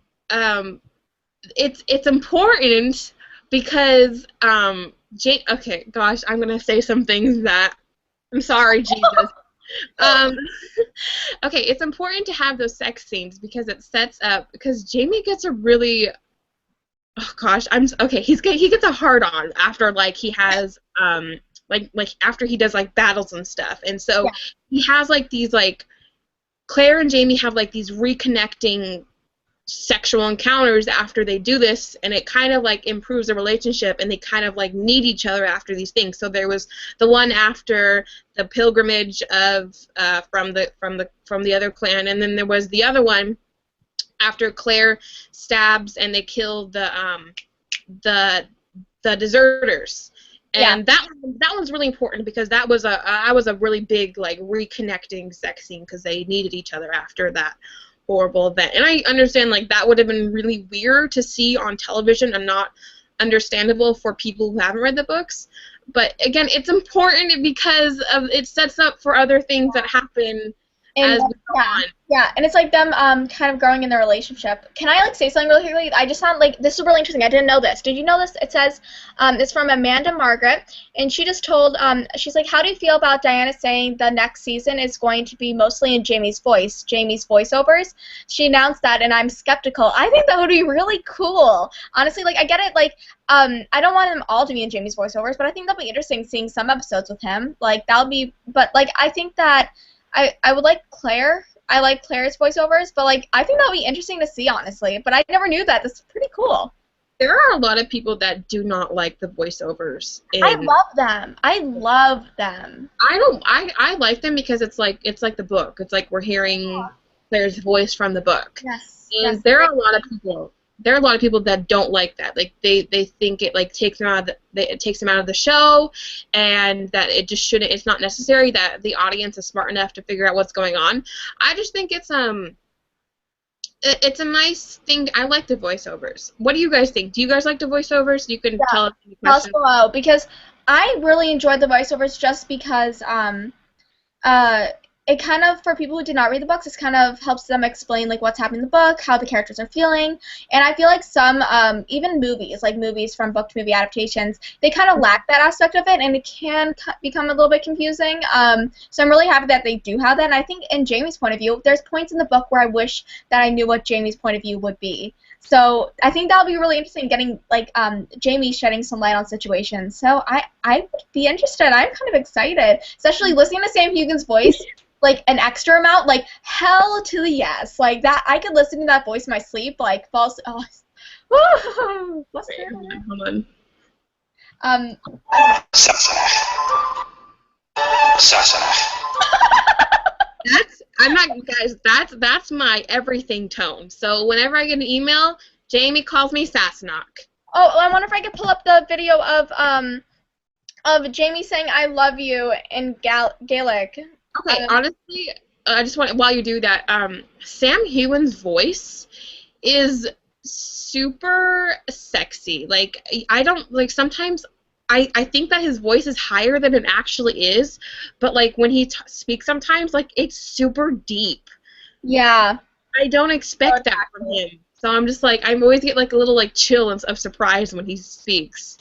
Speaker 3: it's important because okay, gosh, I'm gonna say some things that I'm sorry, Jesus. Um, okay, it's important to have those sex scenes because it sets up because Jamie gets a really oh gosh, he gets a hard on after like he has like after he does like battles and stuff. And so
Speaker 1: Yeah.
Speaker 3: he has like these like Claire and Jamie have like these reconnecting sexual encounters after they do this, and it kind of like improves the relationship, and they kind of like need each other after these things. So there was the one after the pilgrimage of from the other clan, and then there was the other one after Claire stabs and they kill the deserters.
Speaker 1: Yeah.
Speaker 3: And that one's really important because that was a really big like reconnecting sex scene because they needed each other after that horrible event. And I understand like that would have been really weird to see on television and not understandable for people who haven't read the books. But again, it's important because it sets up for other things that happen
Speaker 1: And
Speaker 3: as we go
Speaker 1: yeah,
Speaker 3: on.
Speaker 1: yeah, and it's like them kind of growing in their relationship. Can I like say something really quickly? I just found like this is really interesting. I didn't know this. Did you know this? It says it's from Amanda Margaret, and she just told she's like, how do you feel about Diana saying the next season is going to be mostly in Jamie's voice, Jamie's voiceovers? She announced that, and I'm skeptical. I think that would be really cool. Honestly, like I get it, like I don't want them all to be in Jamie's voiceovers, but I think that'll be interesting seeing some episodes with him. Like that'll be, but like I think that. I would like Claire. I like Claire's voiceovers, but like I think that would be interesting to see, honestly. But I never knew that. That's pretty cool.
Speaker 3: There are a lot of people that do not like the voiceovers.
Speaker 1: I love them. I love them.
Speaker 3: I don't. I like them because it's like the book. It's like we're hearing Claire's voice from the book.
Speaker 1: Yes.
Speaker 3: And
Speaker 1: Yes.
Speaker 3: there are a lot of people. There are a lot of people that don't like that. Like they think it like takes them out of it takes them out of the show, and that it just shouldn't. It's not necessary. That the audience is smart enough to figure out what's going on. I just think it's a nice thing. I like the voiceovers. What do you guys think? Do you guys like the voiceovers? You can tell us any
Speaker 1: Tell us
Speaker 3: questions.
Speaker 1: below, because I really enjoyed the voiceovers just because it kind of, for people who did not read the books, it kind of helps them explain like what's happening in the book, how the characters are feeling, and I feel like some even movies, like movies from book to movie adaptations, they kind of lack that aspect of it, and it can become a little bit confusing. So I'm really happy that they do have that, and I think in Jamie's point of view, there's points in the book where I wish that I knew what Jamie's point of view would be. So I think that'll be really interesting, getting like Jamie shedding some light on situations. So I would be interested. I'm kind of excited, especially listening to Sam Hugin's voice. Like an extra amount, like hell to the yes, like that. I could listen to that voice in my sleep, like false. Oh, what's
Speaker 3: Wait,
Speaker 1: that?
Speaker 3: hold on. I'm not, guys. That's my everything tone. So whenever I get an email, Jamie calls me Sassenach.
Speaker 1: Oh, I wonder if I could pull up the video of Jamie saying "I love you" in Gaelic.
Speaker 3: Okay, honestly, I just want, while you do that, Sam Heughan's voice is super sexy. Like, I don't, like, sometimes I think that his voice is higher than it actually is, but, like, when he speaks sometimes, like, it's super deep.
Speaker 1: Yeah.
Speaker 3: I don't expect that from him. So I'm just, like, I always get, like, a little, like, chill of surprise when he speaks.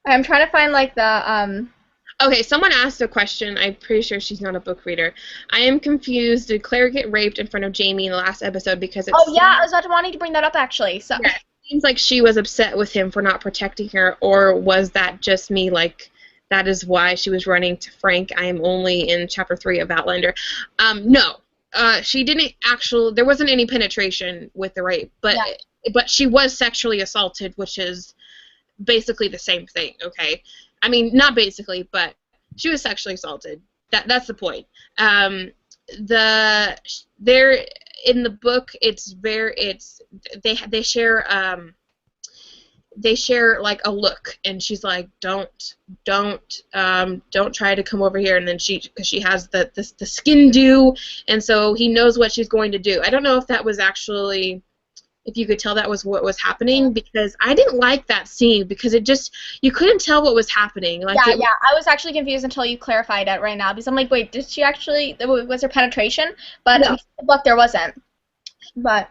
Speaker 1: I'm trying to find, like, the,
Speaker 3: Okay, someone asked a question. I'm pretty sure she's not a book reader. I am confused. Did Claire get raped in front of Jamie in the last episode because it
Speaker 1: Oh, yeah, I was wanting to bring that up, actually. So.
Speaker 3: Yeah, it seems like she was upset with him for not protecting her, or was that just me, like, that is why she was running to Frank? I am only in Chapter 3 of Outlander. No. She didn't actually, there wasn't any penetration with the rape, but she was sexually assaulted, which is basically the same thing, okay? I mean, not basically, but she was sexually assaulted. That's the point. There in the book, they share like a look, and she's like, don't try to come over here, and then because she has the skin dew, and so he knows what she's going to do. I don't know if that was actually, if you could tell that was what was happening, because I didn't like that scene because it just, you couldn't tell what was happening. Like
Speaker 1: yeah, I was actually confused until you clarified it right now, because I'm like, wait, did she actually, was there penetration? But
Speaker 3: no.
Speaker 1: in the book there wasn't. But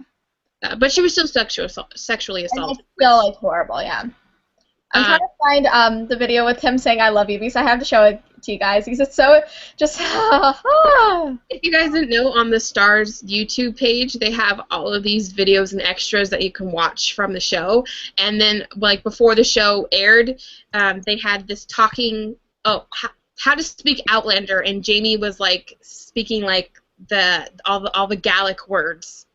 Speaker 3: she was still sexually assaulted.
Speaker 1: It's still like horrible, yeah. I'm trying to find the video with him saying "I love you" because I have to show it to you guys because it's so just.
Speaker 3: If you guys didn't know, on the Starz YouTube page, they have all of these videos and extras that you can watch from the show. And then, like before the show aired, they had this talking. How to speak Outlander, and Jamie was like speaking like all the Gaelic words,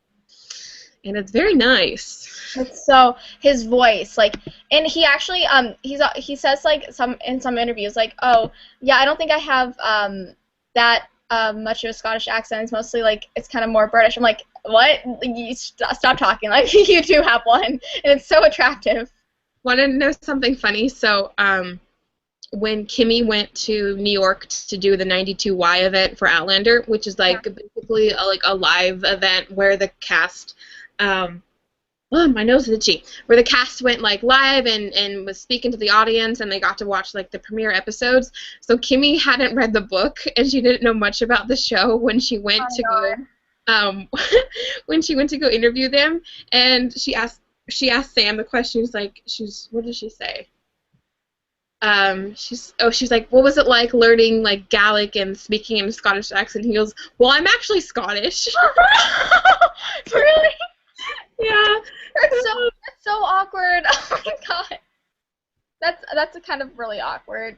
Speaker 3: and it's very nice.
Speaker 1: It's so his voice, like, and he actually he says like in some interviews like, oh yeah, I don't think I have that much of a Scottish accent. It's mostly like it's kind of more British. I'm like, what? You stop talking. Like you do have one, and it's so attractive.
Speaker 3: Want to know something funny? So when Kimmy went to New York to do the 92Y event for Outlander, which is like basically a live event where the cast oh, my nose is itchy, where the cast went like live and was speaking to the audience, and they got to watch like the premiere episodes. So Kimmy hadn't read the book, and she didn't know much about the show when she went to go when she went to go interview them, and she asked Sam the question. What did she say? She's like, what was it like learning like Gaelic and speaking in a Scottish accent? He goes, well, I'm actually Scottish.
Speaker 1: Really?
Speaker 3: Yeah.
Speaker 1: That's so awkward. Oh my god. That's a kind of really awkward.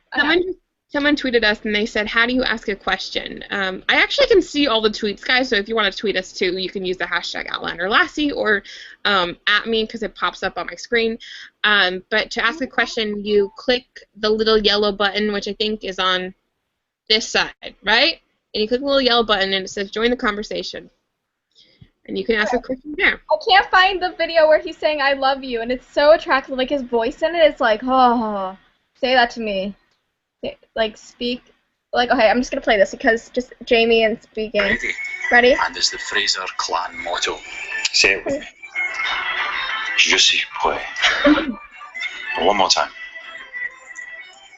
Speaker 3: Someone tweeted us and they said, how do you ask a question? I actually can see all the tweets, guys, so if you want to tweet us too, you can use the hashtag Outlander Lassie or at me because it pops up on my screen. But to ask a question, you click the little yellow button, which I think is on this side, right? And you click the little yellow button and it says join the conversation. And you can ask a question there.
Speaker 1: I can't find the video where he's saying I love you, and it's so attractive. Like his voice in it is like, oh, say that to me. Like speak. Like, okay, I'm just gonna play this because just Jamie and speaking. Ready?
Speaker 2: And it's the Fraser clan motto. Say it with me. Je suis prêt. One more time.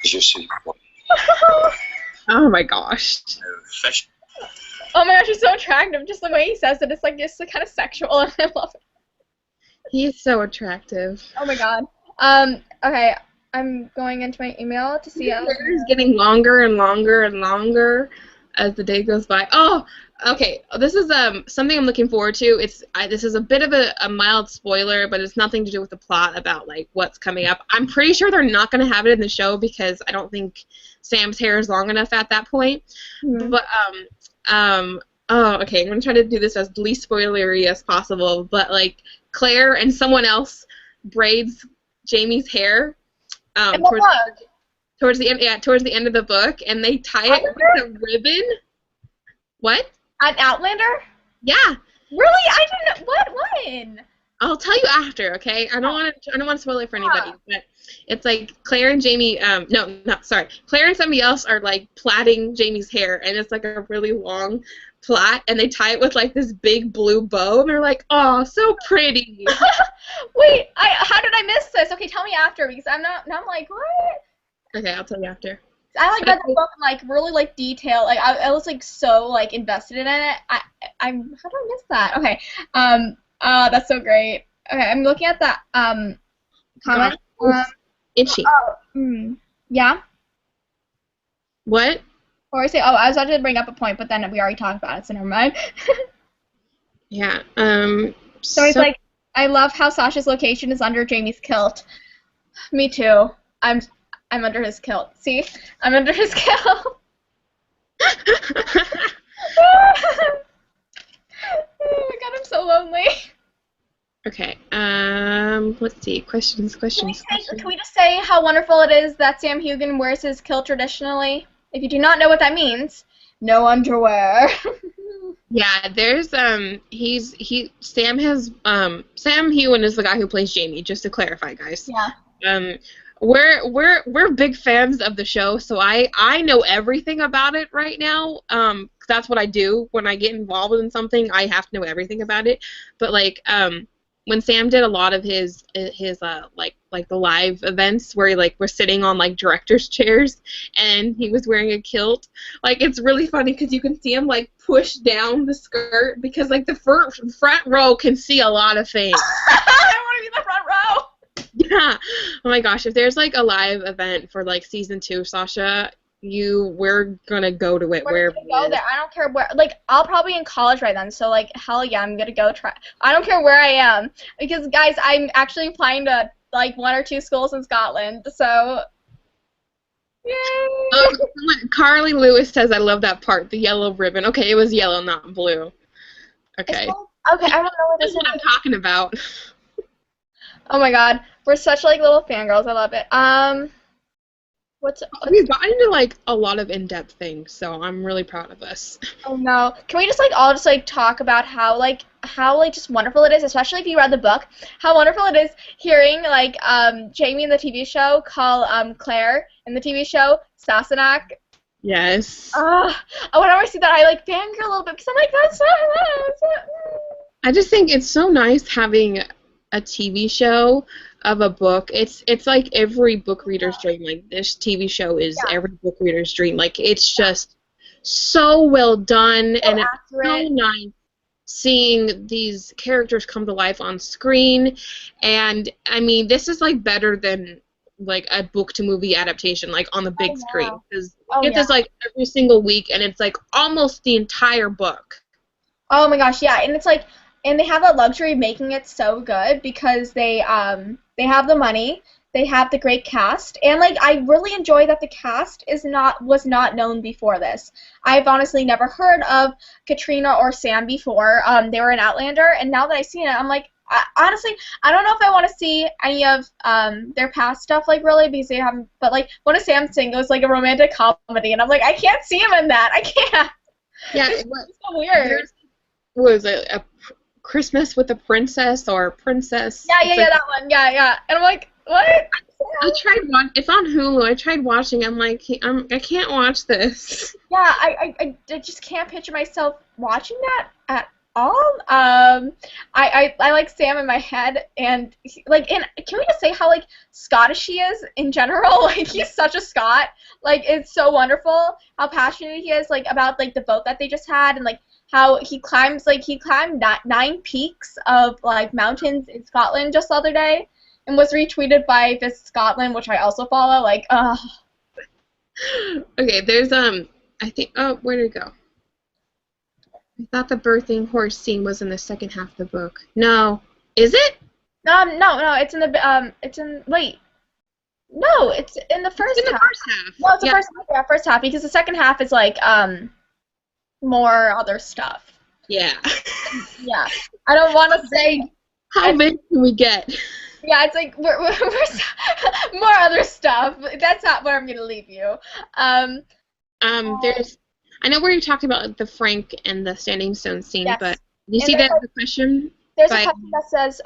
Speaker 2: Je suis prêt.
Speaker 3: Oh my gosh.
Speaker 2: Fish.
Speaker 1: Oh my gosh, he's so attractive. Just the way he says it, it's like it's kind of sexual, and I love it.
Speaker 3: He is so attractive.
Speaker 1: Oh my god. Okay, I'm going into my email to see.
Speaker 3: His hair is getting longer and longer and longer as the day goes by. Oh, okay. This is something I'm looking forward to. This is a bit of a mild spoiler, but it's nothing to do with the plot about like what's coming up. I'm pretty sure they're not going to have it in the show because I don't think Sam's hair is long enough at that point. Mm-hmm. But oh, okay. I'm gonna try to do this as least spoilery as possible. But like Claire and someone else braids Jamie's hair. Towards the end of the book, and they tie it with a ribbon. What?
Speaker 1: An Outlander?
Speaker 3: Yeah.
Speaker 1: Really? I didn't know. What? When?
Speaker 3: I'll tell you after, okay? I don't want to spoil it for anybody, but it's like Claire and Jamie. Claire and somebody else are like plaiting Jamie's hair, and it's like a really long plait, and they tie it with like this big blue bow, and they're like, oh, so pretty.
Speaker 1: Wait, how did I miss this? Okay, tell me after because I'm like, what?
Speaker 3: Okay, I'll tell you after.
Speaker 1: I like read the book in like really like detail. Like I was like so like invested in it. How did I miss that? Okay. That's so great. Okay, I'm looking at that comment.
Speaker 3: Itchy.
Speaker 1: Yeah.
Speaker 3: What?
Speaker 1: Or I say, I was about to bring up a point, but then we already talked about it, so never mind.
Speaker 3: Yeah.
Speaker 1: So he's like, I love how Sasha's location is under Jamie's kilt. Me too. I'm under his kilt. See? I'm under his kilt. Oh my god, I'm so lonely.
Speaker 3: Okay. Let's see. Questions.
Speaker 1: Can we just say how wonderful it is that Sam Hugan wears his kilt traditionally? If you do not know what that means, no underwear.
Speaker 3: Yeah, there's Sam Hewen is the guy who plays Jamie, just to clarify, guys.
Speaker 1: Yeah.
Speaker 3: We're big fans of the show, so I know everything about it right now. That's what I do when I get involved in something. I have to know everything about it. But like when Sam did a lot of his like the live events where we're sitting on like director's chairs and he was wearing a kilt, like it's really funny because you can see him like push down the skirt because like the front row can see a lot of things.
Speaker 1: I want to be in the front row.
Speaker 3: Yeah. Oh my gosh, if there's like a live event for like season 2, Sasha, we're gonna go to it.
Speaker 1: We're gonna go there. I don't care where. Like I'll probably be in college right then, so like hell yeah, I'm gonna go try. I don't care where I am because guys, I'm actually applying to like 1 or 2 schools in Scotland. So. Yay!
Speaker 3: Oh, Carly Lewis says I love that part, the yellow ribbon. Okay, it was yellow, not blue. Okay.
Speaker 1: Okay, I don't know what this is.
Speaker 3: That's what I'm talking about.
Speaker 1: Oh my god, we're such like little fangirls. I love it.
Speaker 3: We've gotten into like a lot of in-depth things, so I'm really proud of us.
Speaker 1: Oh no, can we just like all just like talk about how just wonderful it is, especially if you read the book, how wonderful it is hearing like Jamie in the TV show call Claire in the TV show Sassenach.
Speaker 3: Yes.
Speaker 1: Whenever I see that, I like fangirl a little bit because I'm like, that's so.
Speaker 3: I just think it's so nice having a TV show of a book. It's like every book reader's dream. Like this TV show is
Speaker 1: Yeah.
Speaker 3: every book reader's dream. Like it's just so well done,
Speaker 1: So
Speaker 3: and it's so
Speaker 1: accurate.
Speaker 3: nice seeing these characters come to life on screen. And I mean, this is like better than like a book to movie adaptation, like on the
Speaker 1: Oh
Speaker 3: big
Speaker 1: yeah.
Speaker 3: screen, because
Speaker 1: Oh
Speaker 3: we get
Speaker 1: yeah.
Speaker 3: this like every single week, and it's like almost the entire book.
Speaker 1: Oh my gosh, yeah, and it's like, and they have the luxury of making it so good because they have the money, they have the great cast, and like I really enjoy that the cast was not known before this. I've honestly never heard of Katrina or Sam before. They were in Outlander, and now that I've seen it, I'm like, honestly, I don't know if I want to see any of their past stuff, like really, because they haven't. But like one of Sam's thing was like a romantic comedy, and I'm like, I can't see him in that. I can't.
Speaker 3: Yeah,
Speaker 1: It's so weird.
Speaker 3: was a Christmas with a Princess or Princess.
Speaker 1: Yeah,
Speaker 3: It's
Speaker 1: yeah,
Speaker 3: like,
Speaker 1: yeah, that one. Yeah, yeah. And I'm like, what?
Speaker 3: I tried watch. It's on Hulu. I tried watching. I'm like, I can't watch this.
Speaker 1: Yeah, I just can't picture myself watching that at all. I like Sam in my head, and and can we just say how like Scottish he is in general? Like he's such a Scot. Like it's so wonderful how passionate he is like about like the boat that they just had, and like how he climbed 9 peaks of like mountains in Scotland just the other day, and was retweeted by Visit Scotland, which I also follow. Like,
Speaker 3: Okay, there's I think. Oh, where did it go? I thought the birthing horse scene was in the second half of the book. No, is it?
Speaker 1: no, it's in the it's in wait. No, it's in the first
Speaker 3: It's in the
Speaker 1: half.
Speaker 3: first half.
Speaker 1: No, it's the
Speaker 3: Yeah.
Speaker 1: first half because the second half is like more other stuff.
Speaker 3: Yeah.
Speaker 1: Yeah, I don't want to say.
Speaker 3: How big can we get?
Speaker 1: Yeah, it's like we're more other stuff. That's not where I'm gonna leave you.
Speaker 3: There's. I know where you talked about the Frank and the Standing Stone scene,
Speaker 1: Yes.
Speaker 3: but you
Speaker 1: And
Speaker 3: see that the question.
Speaker 1: there's a
Speaker 3: by-
Speaker 1: question that says,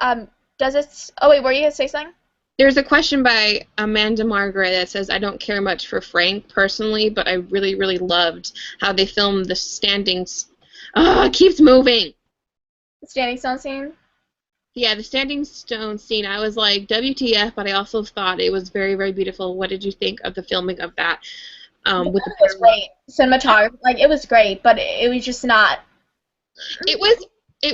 Speaker 1: does it? Oh wait, were you gonna say something?
Speaker 3: There's a question by Amanda Margaret that says, I don't care much for Frank personally, but I really, really loved how they filmed the standings. Oh, it keeps moving.
Speaker 1: The Standing Stone scene.
Speaker 3: Yeah, the Standing Stone scene, I was like, WTF, but I also thought it was very, very beautiful. What did you think of the filming of that? With
Speaker 1: It was great. Cinematography, like it was great, but it was just not.
Speaker 3: It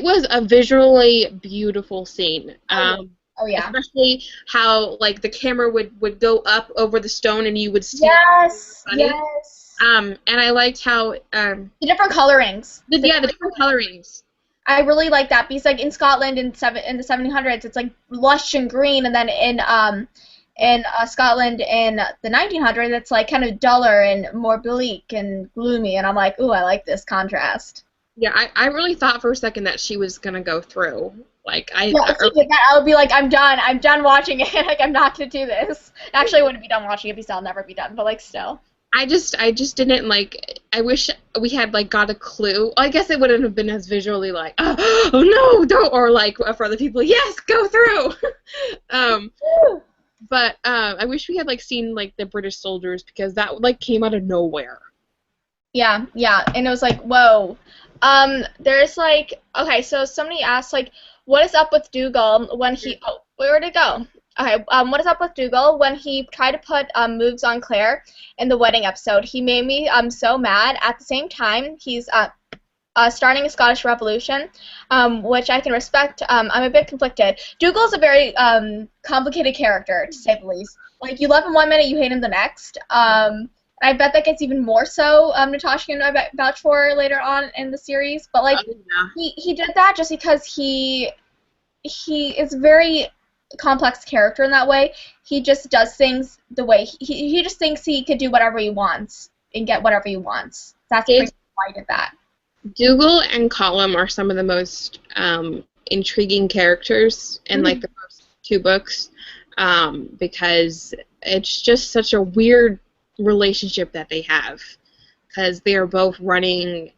Speaker 3: was a visually beautiful scene.
Speaker 1: Oh yeah.
Speaker 3: Especially how like the camera would go up over the stone and you would see.
Speaker 1: Yes.
Speaker 3: Funny.
Speaker 1: Yes.
Speaker 3: And I liked how
Speaker 1: The different colorings.
Speaker 3: the different colorings.
Speaker 1: I really like that because like in Scotland in the 1700s it's like lush and green, and then in Scotland in the 1900s it's like kind of duller and more bleak and gloomy, and I'm like, ooh, I like this contrast.
Speaker 3: Yeah, I really thought for a second that she was gonna go through. Like
Speaker 1: Yeah, if she did that, I would be like, I'm done watching it. Like I'm not gonna do this. Actually, I wouldn't be done watching it because I'll never be done. But like still.
Speaker 3: I just didn't like. I wish we had like got a clue. I guess it wouldn't have been as visually like, oh no, don't, or like for other people, yes, go through. But I wish we had like seen like the British soldiers because that like came out of nowhere.
Speaker 1: Yeah, and it was like, whoa. There's like, okay, so somebody asked like, what is up with Dougal when he? Oh, where did it go? Okay, what is up with Dougal when he tried to put moves on Claire in the wedding episode? He made me so mad. At the same time, he's starting a Scottish Revolution, which I can respect. I'm a bit conflicted. Dougal's a very complicated character, to say the least. Like, you love him one minute, you hate him the next. I bet that gets even more so. Natasha and I vouch for later on in the series. But, like, he did that just because he is a very complex character in that way. He just does things the way he just thinks he could do whatever he wants and get whatever he wants. That's pretty why he did that.
Speaker 3: Dougal and Colum are some of the most intriguing characters in like the first two books, because it's just such a weird relationship that they have, because they are both running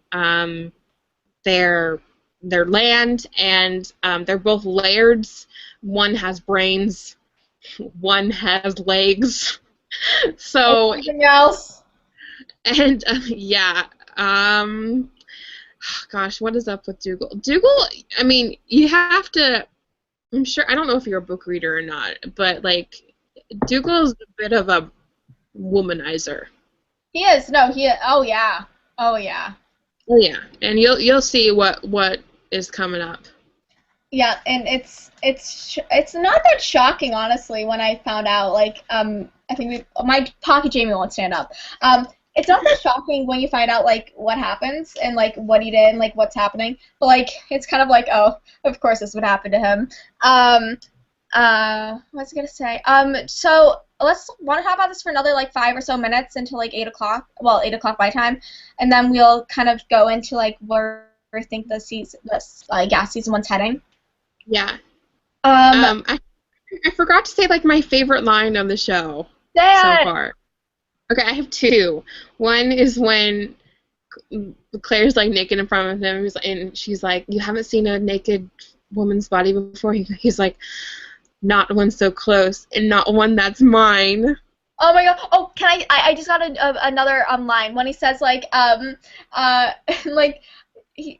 Speaker 3: their land, and they're both lairds. One has brains, one has legs. So
Speaker 1: anything else?
Speaker 3: And yeah. Gosh, what is up with Dougal? Dougal, I mean, you have to I'm sure, I don't know if you're a book reader or not, but, like, Dougal's a bit of a womanizer.
Speaker 1: He is. No, he. Oh yeah. Oh yeah.
Speaker 3: Oh yeah, and you'll see what is coming up.
Speaker 1: Yeah, and it's not that shocking, honestly, when I found out. Like, I think my Pocket Jamie won't stand up. It's not that shocking when you find out like what happens and like what he did and like what's happening. But like, it's kind of like, oh, of course this would happen to him. What was I gonna say? So let's want to talk about this for another like 5 or so minutes until like 8 o'clock. Well, 8 o'clock my time, and then we'll kind of go into like where I think season one's heading.
Speaker 3: Yeah.
Speaker 1: Um,
Speaker 3: I forgot to say like my favorite line on the show so
Speaker 1: Dad.
Speaker 3: far. Okay, I have two. One is when Claire's like naked in front of him, and she's like, "You haven't seen a naked woman's body before." He's like, "Not one so close, and not one that's mine."
Speaker 1: Oh my god. Oh, can I just got another line when he says like like he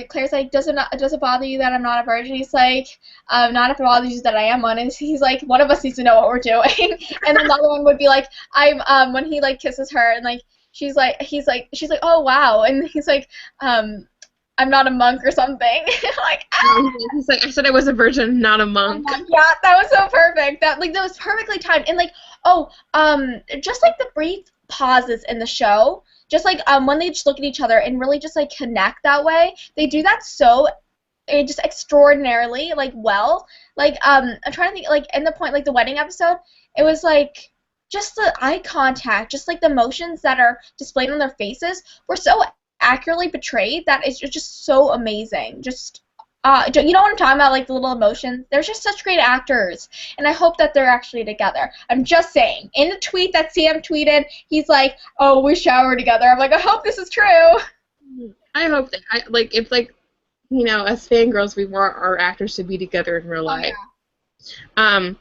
Speaker 1: Claire's like, does it bother you that I'm not a virgin? He's like, not if it bothers you that I am one. And he's like, one of us needs to know what we're doing. And then the other one would be like, when he like kisses her and like she's like oh wow, and he's like, I'm not a monk or something. Like, ah!
Speaker 3: He's like, I said I was a virgin, not a monk.
Speaker 1: Yeah, that was so perfect. That was perfectly timed. And like, just like the brief pauses in the show, just like when they just look at each other and really just like connect that way, they do that so just extraordinarily like well. Like I'm trying to think, like in the point, like the wedding episode, it was like just the eye contact, just like the emotions that are displayed on their faces were so accurately portrayed that it's just so amazing. Just you know what I'm talking about, like the little emotions? They're just such great actors, and I hope that they're actually together. I'm just saying. In the tweet that Sam tweeted, he's like, "Oh, we showered together." I'm like, I hope this is true.
Speaker 3: I hope that it's like, you know, as fangirls, we want our actors to be together in real life.
Speaker 1: Yeah.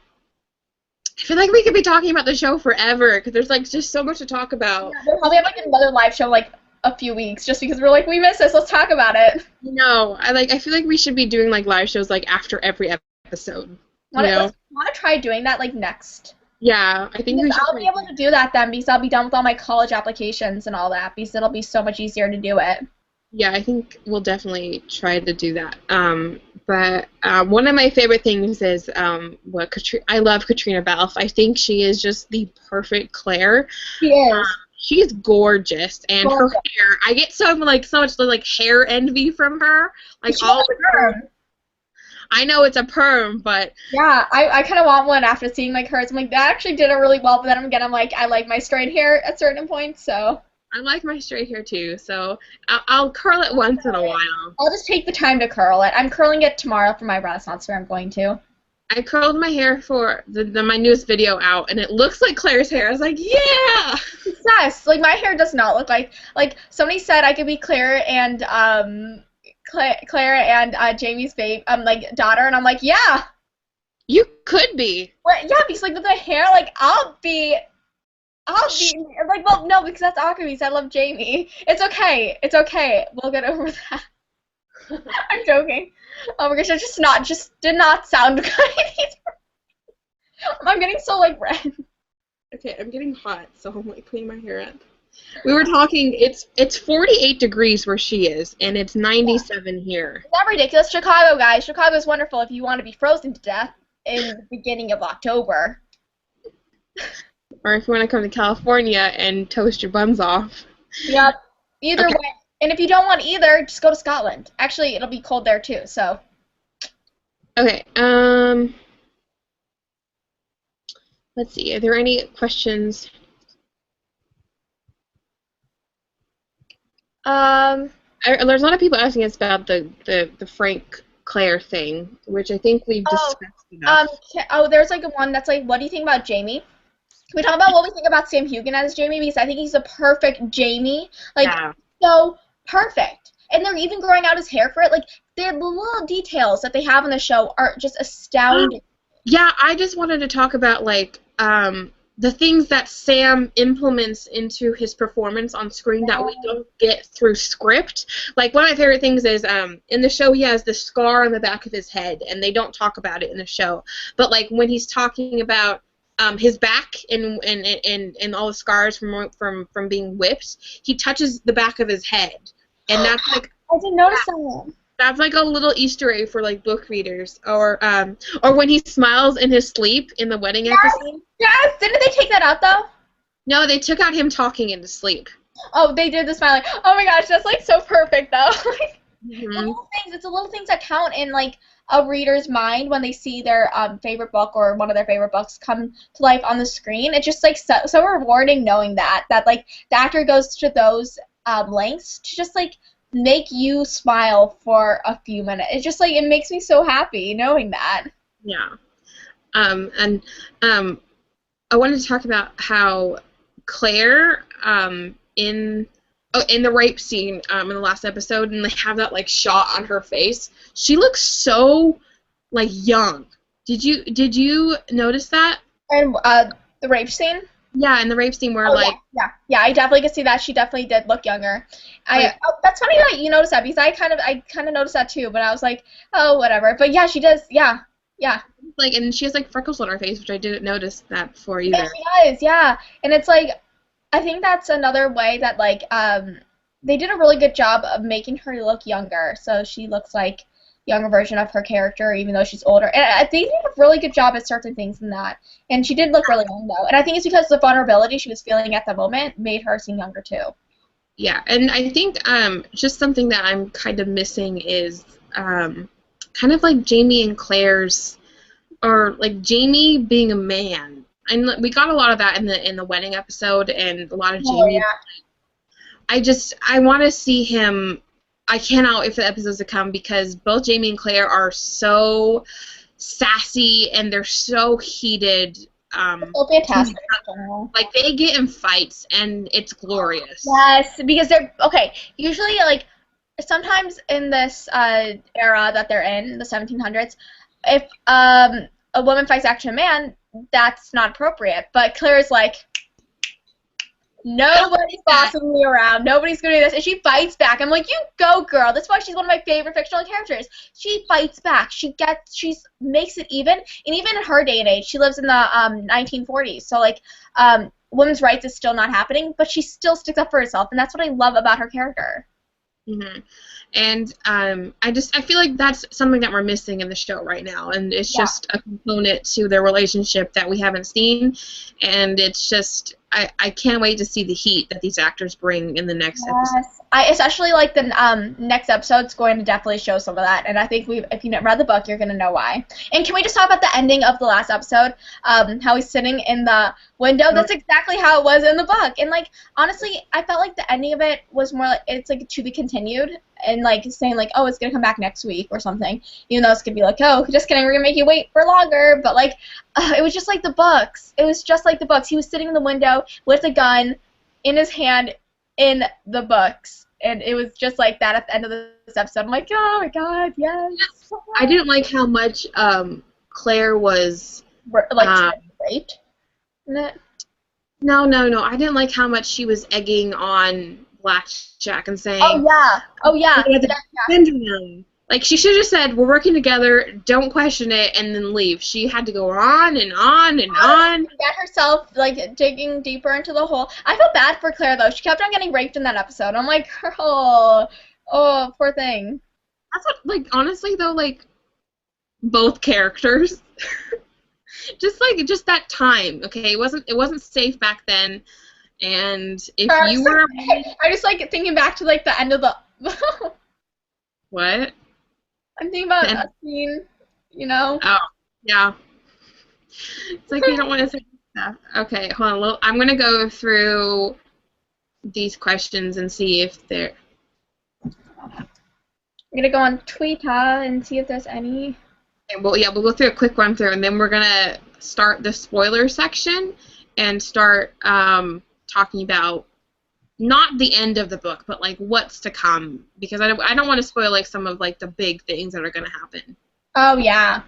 Speaker 3: I feel like we could be talking about the show forever because there's like just so much to talk about.
Speaker 1: Yeah, we'll probably have like another live show like a few weeks just because we're like, we miss this. Let's talk about it.
Speaker 3: No, I feel like we should be doing like live shows like after every episode. Want
Speaker 1: to try doing that like next?
Speaker 3: Yeah, I think we should.
Speaker 1: I'll be able to do that then because I'll be done with all my college applications and all that because it'll be so much easier to do it.
Speaker 3: Yeah, I think we'll definitely try to do that. But one of my favorite things is I love Katrina Balfe. I think she is just the perfect Claire.
Speaker 1: She is.
Speaker 3: She's gorgeous, and her hair. I get so much like hair envy from her. Like
Speaker 1: she all the perm.
Speaker 3: I know it's a perm, but
Speaker 1: yeah, I kind of want one after seeing like hers. I'm like, that actually did it really well. But then again, I'm like, I like my straight hair at certain points, so.
Speaker 3: I like my straight hair too, so I'll curl it once in a while.
Speaker 1: I'll just take the time to curl it. I'm curling it tomorrow for my Renaissance fair I'm going to.
Speaker 3: I curled my hair for my newest video out, and it looks like Claire's hair. I was like, yeah!
Speaker 1: Success! Like, my hair does not look like somebody said I could be Claire and, Jamie's like, daughter, and I'm like, yeah!
Speaker 3: You could be.
Speaker 1: Well, yeah, because, like, with the hair, like, I'll be, like, well, no, because that's awkward because I love Jamie. It's okay. It's okay. We'll get over that. I'm joking. Oh my gosh, it just did not sound good. I'm getting so like red.
Speaker 3: Okay, I'm getting hot, so I'm like cleaning my hair up. We were talking. It's 48 degrees where she is, and it's 97 here.
Speaker 1: Isn't that ridiculous? Chicago, guys. Chicago is wonderful if you want to be frozen to death in the beginning of October.
Speaker 3: Or if you want to come to California and toast your buns off.
Speaker 1: Yep. Either way. And if you don't want either, just go to Scotland. Actually, it'll be cold there too, so.
Speaker 3: Okay, let's see. Are there any questions? There's a lot of people asking us about the Frank Claire thing, which I think we've discussed enough.
Speaker 1: There's like one that's like, what do you think about Jamie? Can we talk about what we think about Sam Hugan as Jamie? Because I think he's a perfect Jamie. Like, yeah. So perfect. And they're even growing out his hair for it. Like, the little details that they have in the show are just astounding.
Speaker 3: Yeah, I just wanted to talk about, like, the things that Sam implements into his performance on screen that we don't get through script. Like, one of my favorite things is in the show he has this scar on the back of his head, and they don't talk about it in the show. But, like, when he's talking about his back and all the scars from being whipped, he touches the back of his head. And that's, like...
Speaker 1: I didn't notice that.
Speaker 3: That's like a little Easter egg for like book readers, or when he smiles in his sleep in the wedding episode.
Speaker 1: Yes, didn't they take that out though?
Speaker 3: No, they took out him talking in his sleep.
Speaker 1: Oh, they did the smiling. Oh my gosh, that's like so perfect though. The
Speaker 3: Mm-hmm.
Speaker 1: little things, it's the little things that count in like a reader's mind when they see their favorite book or one of their favorite books come to life on the screen. It's just like so rewarding knowing that like the actor goes to those lengths to just like make you smile for a few minutes. It's just like, it makes me so happy knowing that.
Speaker 3: Yeah. And I wanted to talk about how Claire in the rape scene in the last episode, and they have that like shot on her face. She looks so like young. Did you notice that?
Speaker 1: And the rape scene?
Speaker 3: Yeah, in the rape scene where like
Speaker 1: yeah, I definitely could see that. She definitely did look younger. That's funny that you noticed that, because I kind of noticed that too, but I was like, oh, whatever. But yeah, she does. Yeah.
Speaker 3: Like, and she has like freckles on her face, which I didn't notice that before either.
Speaker 1: Yeah, she does. Yeah, and it's like, I think that's another way that like they did a really good job of making her look younger, so she looks like younger version of her character, even though she's older. And they did a really good job at certain things in that. And she did look really young, though. And I think it's because the vulnerability she was feeling at the moment made her seem younger, too.
Speaker 3: Yeah, and I think just something that I'm kind of missing is kind of like Jamie and Claire's, or like Jamie being a man. And we got a lot of that in the wedding episode, and a lot of Jamie.
Speaker 1: Oh, yeah.
Speaker 3: I want to see him. I cannot wait for the episodes to come, because both Jamie and Claire are so sassy and they're so heated.
Speaker 1: So fantastic in general.
Speaker 3: Like, they get in fights and it's glorious.
Speaker 1: Yes, because they're okay. Usually, like sometimes in this era that they're in, the 1700s, if a woman fights actually a man, that's not appropriate. But Claire's like, nobody's bossing me around. Nobody's gonna do this, and she fights back. I'm like, you go, girl. That's why she's one of my favorite fictional characters. She fights back. She makes it even, and even in her day and age, she lives in the 1940s. So like, women's rights is still not happening, but she still sticks up for herself, and that's what I love about her character.
Speaker 3: Mm-hmm. And I feel like that's something that we're missing in the show right now, and it's just a component to their relationship that we haven't seen, and it's just I can't wait to see the heat that these actors bring in the next episode.
Speaker 1: I especially like the next episode's going to definitely show some of that, and I think if you read the book, you're going to know why. And can we just talk about the ending of the last episode, how he's sitting in the window? That's exactly how it was in the book, and like, honestly, I felt like the ending of it was more like, it's like to be continued, and like saying like, oh, it's going to come back next week or something, even though it's going to be like, oh, just kidding, we're going to make you wait for longer, but like, it was just like the books. It was just like the books. He was sitting in the window with a gun in his hand in the books, and it was just like that at the end of this episode. I'm like, oh my god, yes.
Speaker 3: I didn't like how much Claire was
Speaker 1: like raped.
Speaker 3: No. I didn't like how much she was egging on Blackjack and saying,
Speaker 1: oh yeah.
Speaker 3: Like, she should have just said, we're working together, don't question it, and then leave. She had to go on and on and on.
Speaker 1: Get herself, like, digging deeper into the hole. I felt bad for Claire, though. She kept on getting raped in that episode. I'm like, girl, oh, poor thing.
Speaker 3: That's what, like, honestly, though, like, both characters. just that time, okay? It wasn't safe back then, and if you were...
Speaker 1: I just, like, thinking back to, like, the end of the...
Speaker 3: What?
Speaker 1: I'm thinking about a scene, you know?
Speaker 3: Oh, yeah. It's like you don't want to say stuff. Okay, hold on. I'm going to go through these questions and see if they're...
Speaker 1: I'm going to go on Twitter and see if there's any.
Speaker 3: Okay, well, yeah, we'll go through a quick run through, and then we're going to start the spoiler section and start talking about not the end of the book, but like what's to come, because I don't want to spoil like some of like the big things that are going to happen.
Speaker 1: Oh yeah.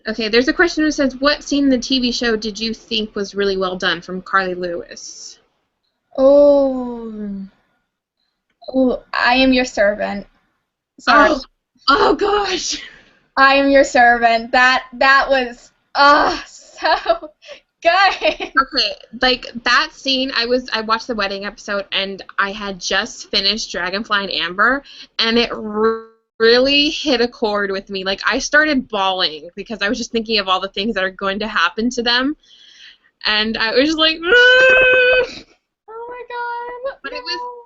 Speaker 3: Okay, there's a question that says, what scene in the TV show did you think was really well done, from Carly Lewis?
Speaker 1: Oh. Oh, I am your servant. Sorry.
Speaker 3: Oh gosh.
Speaker 1: I am your servant. That was so good.
Speaker 3: Okay, like that scene, I watched the wedding episode and I had just finished Dragonfly and Amber, and it really hit a chord with me. Like I started bawling because I was just thinking of all the things that are going to happen to them, and I was just like, "Ah!"
Speaker 1: Oh my god.
Speaker 3: But it was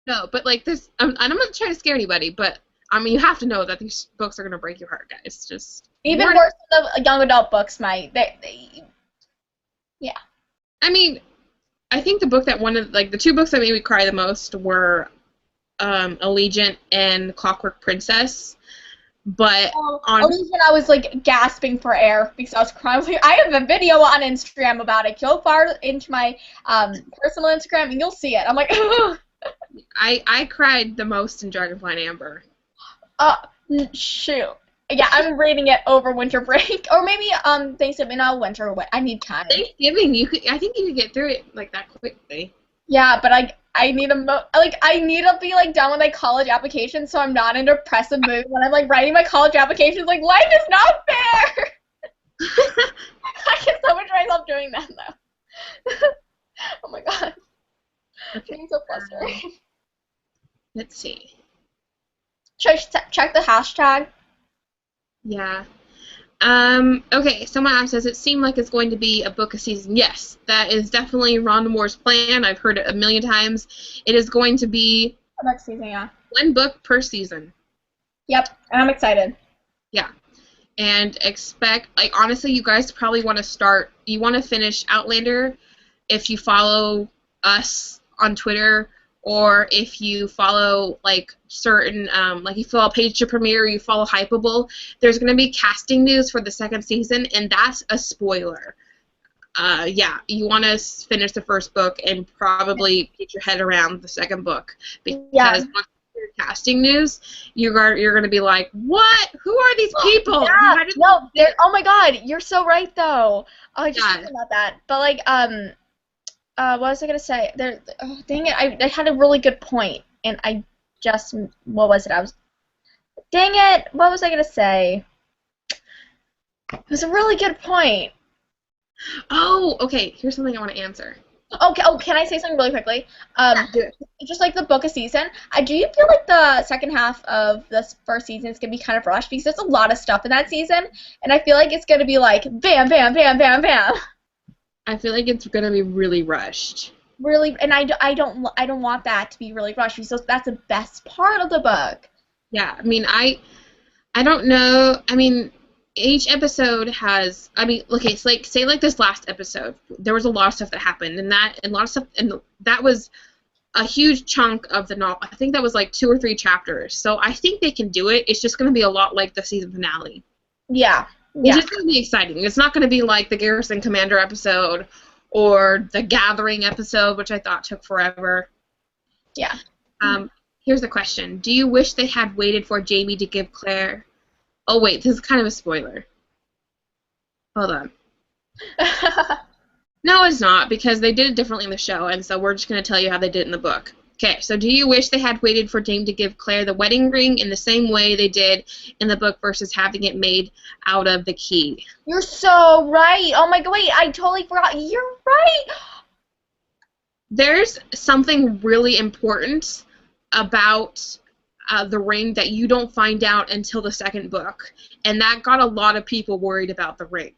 Speaker 3: no, but like this, and I'm not trying to scare anybody, but I mean, you have to know that these books are gonna break your heart, guys. Just
Speaker 1: Even
Speaker 3: warning.
Speaker 1: worse than the young adult books might. Yeah.
Speaker 3: I mean, I think the book that the two books that made me cry the most were Allegiant and Clockwork Princess. But
Speaker 1: Elysian, I was like gasping for air because I was crying. I was like, I have a video on Instagram about it. Go far into my personal Instagram and you'll see it. I'm like,
Speaker 3: I cried the most in Dragonfly and Amber.
Speaker 1: Shoot. Yeah, I'm reading it over winter break, or maybe Thanksgiving. No, winter. I need time.
Speaker 3: Thanksgiving, I think you could get through it like that quickly.
Speaker 1: Yeah, but I need I need to be like done with my college application, so I'm not in a depressive mood when I'm like writing my college applications. Like life is not fair. I get so much myself doing that though. Oh my god.
Speaker 3: Okay.
Speaker 1: I'm so frustrated.
Speaker 3: Let's see.
Speaker 1: Should I check the hashtag?
Speaker 3: Yeah. Okay, so my app says it seemed like it's going to be a book a season. Yes, that is definitely Rhonda Moore's plan. I've heard it a million times. It is going to be
Speaker 1: Next season, yeah.
Speaker 3: one book per season.
Speaker 1: Yep, and I'm excited.
Speaker 3: Yeah. And expect, like, honestly, you guys probably want to finish Outlander if you follow us on Twitter, or if you follow like certain like you follow Page to Premiere or you follow Hypeable, there's going to be casting news for the second season, and that's a spoiler. Yeah, you want to finish the first book and probably get your head around the second book, because once you hear casting news, you're going to be like, what? Who are these people?
Speaker 1: Yeah, no, oh my god, you're so right though. I just thinking about that, but like what was I gonna say? Oh, dang it! I had a really good point, and I just what was it? Dang it! What was I gonna say? It was a really good point.
Speaker 3: Oh, okay. Here's something I want to answer.
Speaker 1: Okay. Oh, can I say something really quickly? Just like the book of season, do you feel like the second half of this first season is gonna be kind of rushed because there's a lot of stuff in that season, and I feel like it's gonna be like bam, bam, bam, bam, bam.
Speaker 3: I feel like it's gonna be really rushed.
Speaker 1: Really, and I don't want that to be really rushed because that's the best part of the book.
Speaker 3: Yeah, I mean, I don't know. I mean, each episode has. I mean, okay, it's like say like this last episode, there was a lot of stuff that happened, and a lot of stuff, and that was a huge chunk of the novel. I think that was like 2 or 3 chapters. So I think they can do it. It's just gonna be a lot like the season finale.
Speaker 1: Yeah.
Speaker 3: It's just going to be exciting. It's not going to be like the Garrison Commander episode or the Gathering episode, which I thought took forever.
Speaker 1: Yeah.
Speaker 3: Here's the question. Do you wish they had waited for Jamie to give Claire... Oh, wait. This is kind of a spoiler. Hold on. No, it's not, because they did it differently in the show, and so we're just going to tell you how they did it in the book. Okay, so do you wish they had waited for Jamie to give Claire the wedding ring in the same way they did in the book versus having it made out of the key?
Speaker 1: You're so right. Oh my god, wait, I totally forgot. You're right.
Speaker 3: There's something really important about the ring that you don't find out until the second book, and that got a lot of people worried about the ring.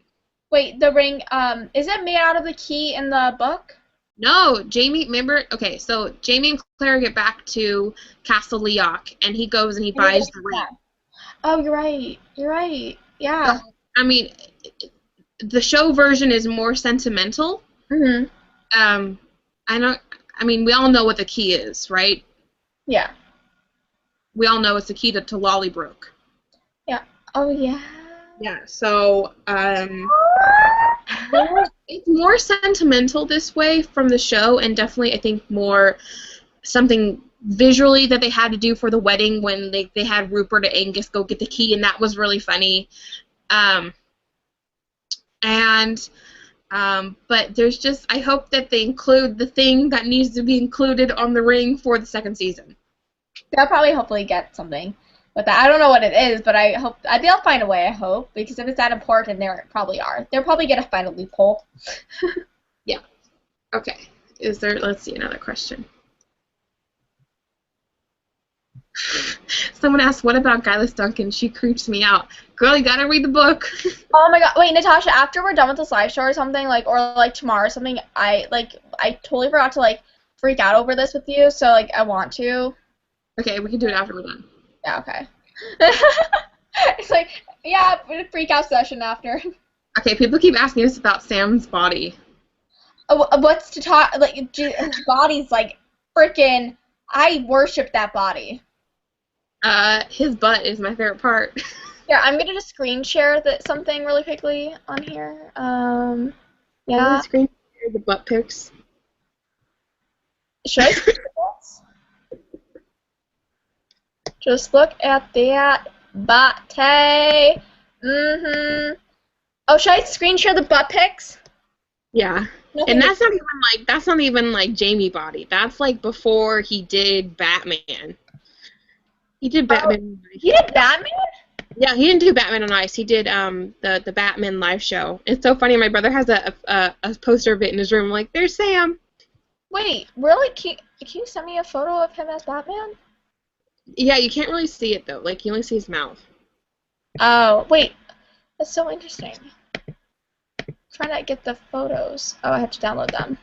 Speaker 1: Wait, the ring, is it made out of the key in the book?
Speaker 3: No, Jamie, remember, okay, so Jamie and Claire get back to Castle Leoch, and he goes and he buys the ring.
Speaker 1: Oh, you're right. You're right. Yeah.
Speaker 3: So, I mean, the show version is more sentimental.
Speaker 1: Mhm.
Speaker 3: I mean, we all know what the key is, right?
Speaker 1: Yeah.
Speaker 3: We all know it's the key to Lollybrook.
Speaker 1: Yeah. Oh, yeah.
Speaker 3: Yeah, so, it's more sentimental this way from the show, and definitely I think more something visually that they had to do for the wedding when they had Rupert and Angus go get the key, and that was really funny. And but there's just, I hope that they include the thing that needs to be included on the ring for the second season.
Speaker 1: They'll probably hopefully get something with that. I don't know what it is, but I hope they'll find a way. I hope, because if it's that important, they probably are. They'll probably get to find a loophole.
Speaker 3: Yeah. Okay. Is there? Let's see, another question. Someone asked, "What about Guylis Duncan? She creeps me out." Girl, you gotta read the book.
Speaker 1: Oh my god! Wait, Natasha. After we're done with this live show or something, or tomorrow or something, I totally forgot to freak out over this with you. So I want to.
Speaker 3: Okay, we can do it after we're done.
Speaker 1: Yeah. Okay. It's yeah, freak out session after.
Speaker 3: Okay, people keep asking us about Sam's body.
Speaker 1: What's to talk? His body's freaking. I worship that body.
Speaker 3: His butt is my favorite part.
Speaker 1: Yeah, I'm gonna just screen share something really quickly on here. Yeah.
Speaker 3: Screen share the butt pics.
Speaker 1: Should I screen share this? Just look at that butt. Oh, should I screen share the butt pics?
Speaker 3: Yeah.
Speaker 1: Nothing
Speaker 3: And that's not even Jamie body. That's before he did Batman. He did Batman.
Speaker 1: Oh, he did Batman?
Speaker 3: Yeah, he didn't do Batman on Ice. He did the Batman live show. It's so funny. My brother has a poster of it in his room. I'm like, there's Sam.
Speaker 1: Wait, really? Can you send me a photo of him as Batman?
Speaker 3: Yeah, you can't really see it though. You only see his mouth.
Speaker 1: Oh, wait. That's so interesting. I'm trying to get the photos. Oh, I have to download them.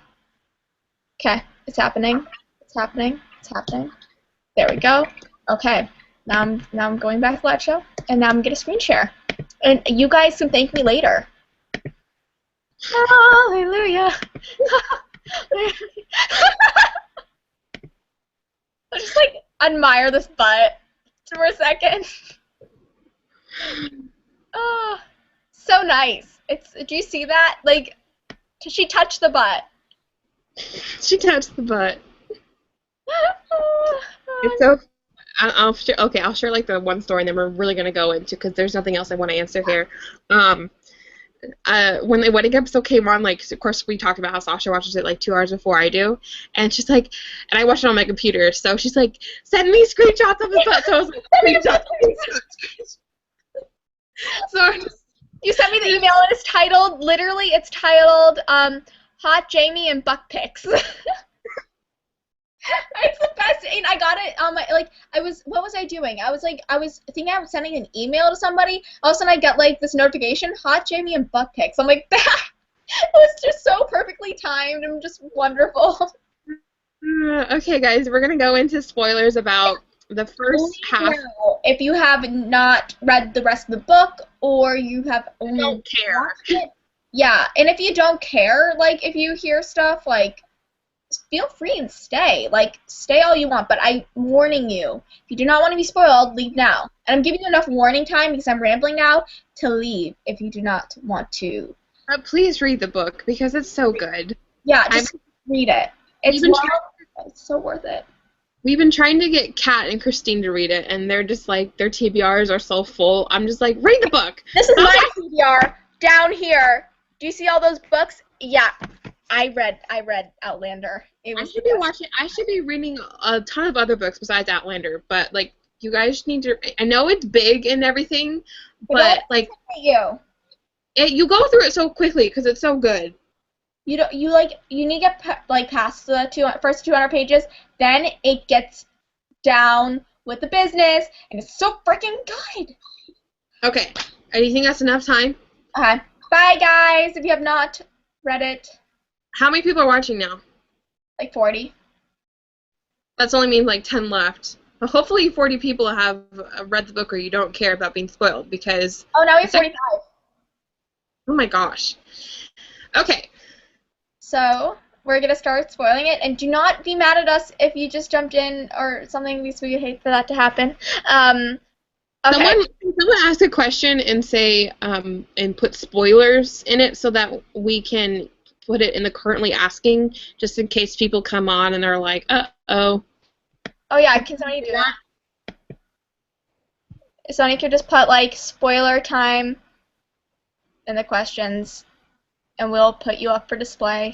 Speaker 1: Okay, it's happening. It's happening. It's happening. There we go. Okay. Now I'm going back to live show, and now I'm gonna screen share. And you guys can thank me later. Hallelujah. I'll just admire this butt for a second. Oh, so nice. Do you see that? She touched the butt.
Speaker 3: She touched the butt. It's so. I'll share. Okay, I'll share the one story, and then we're really gonna go into, because there's nothing else I want to answer here. When the wedding episode came on, of course we talked about how Sasha watches it 2 hours before I do, and she's and I watch it on my computer, so she's send me screenshots of his butt. So I was screenshots. So
Speaker 1: You sent me the email, and it's titled, Hot Jamie and Buck Pics. It's the best, and I got it on my, what was I doing? I was thinking I was sending an email to somebody, all of a sudden I got, this notification, Hot Jamie and Buck Pics. I'm like, that was just so perfectly timed and just wonderful.
Speaker 3: Okay, guys, we're going to go into spoilers about the first half.
Speaker 1: Now, if you have not read the rest of the book, or you have only
Speaker 3: don't care.
Speaker 1: It, yeah, and if you don't care, if you hear stuff, feel free and stay. Stay all you want, but I'm warning you. If you do not want to be spoiled, leave now. And I'm giving you enough warning time, because I'm rambling now, to leave if you do not want to.
Speaker 3: Please read the book, because it's so good.
Speaker 1: Yeah, just read it. It's so worth it.
Speaker 3: We've been trying to get Kat and Christine to read it, and they're just their TBRs are so full. I'm just read the book.
Speaker 1: This is my TBR down here. Do you see all those books? Yeah. I read Outlander.
Speaker 3: I should be reading a ton of other books besides Outlander, but you guys need to. I know it's big and everything, but you go through it so quickly because it's so good.
Speaker 1: You need to get past the first 200 pages, then it gets down with the business, and it's so freaking good.
Speaker 3: Okay, do you think that's enough time?
Speaker 1: Okay. Bye, guys. If you have not read it.
Speaker 3: How many people are watching now?
Speaker 1: 40.
Speaker 3: That's only means 10 left. But hopefully 40 people have read the book, or you don't care about being spoiled, because...
Speaker 1: Oh, now we have 45.
Speaker 3: Oh my gosh. Okay.
Speaker 1: So, we're going to start spoiling it, and do not be mad at us if you just jumped in or something, because we hate for that to happen. Okay.
Speaker 3: Someone ask a question and say, and put spoilers in it so that we can put it in the currently asking, just in case people come on and they're like, uh-oh.
Speaker 1: Oh, yeah, can somebody do that? Somebody could just put, spoiler time in the questions. and we'll put you up for display.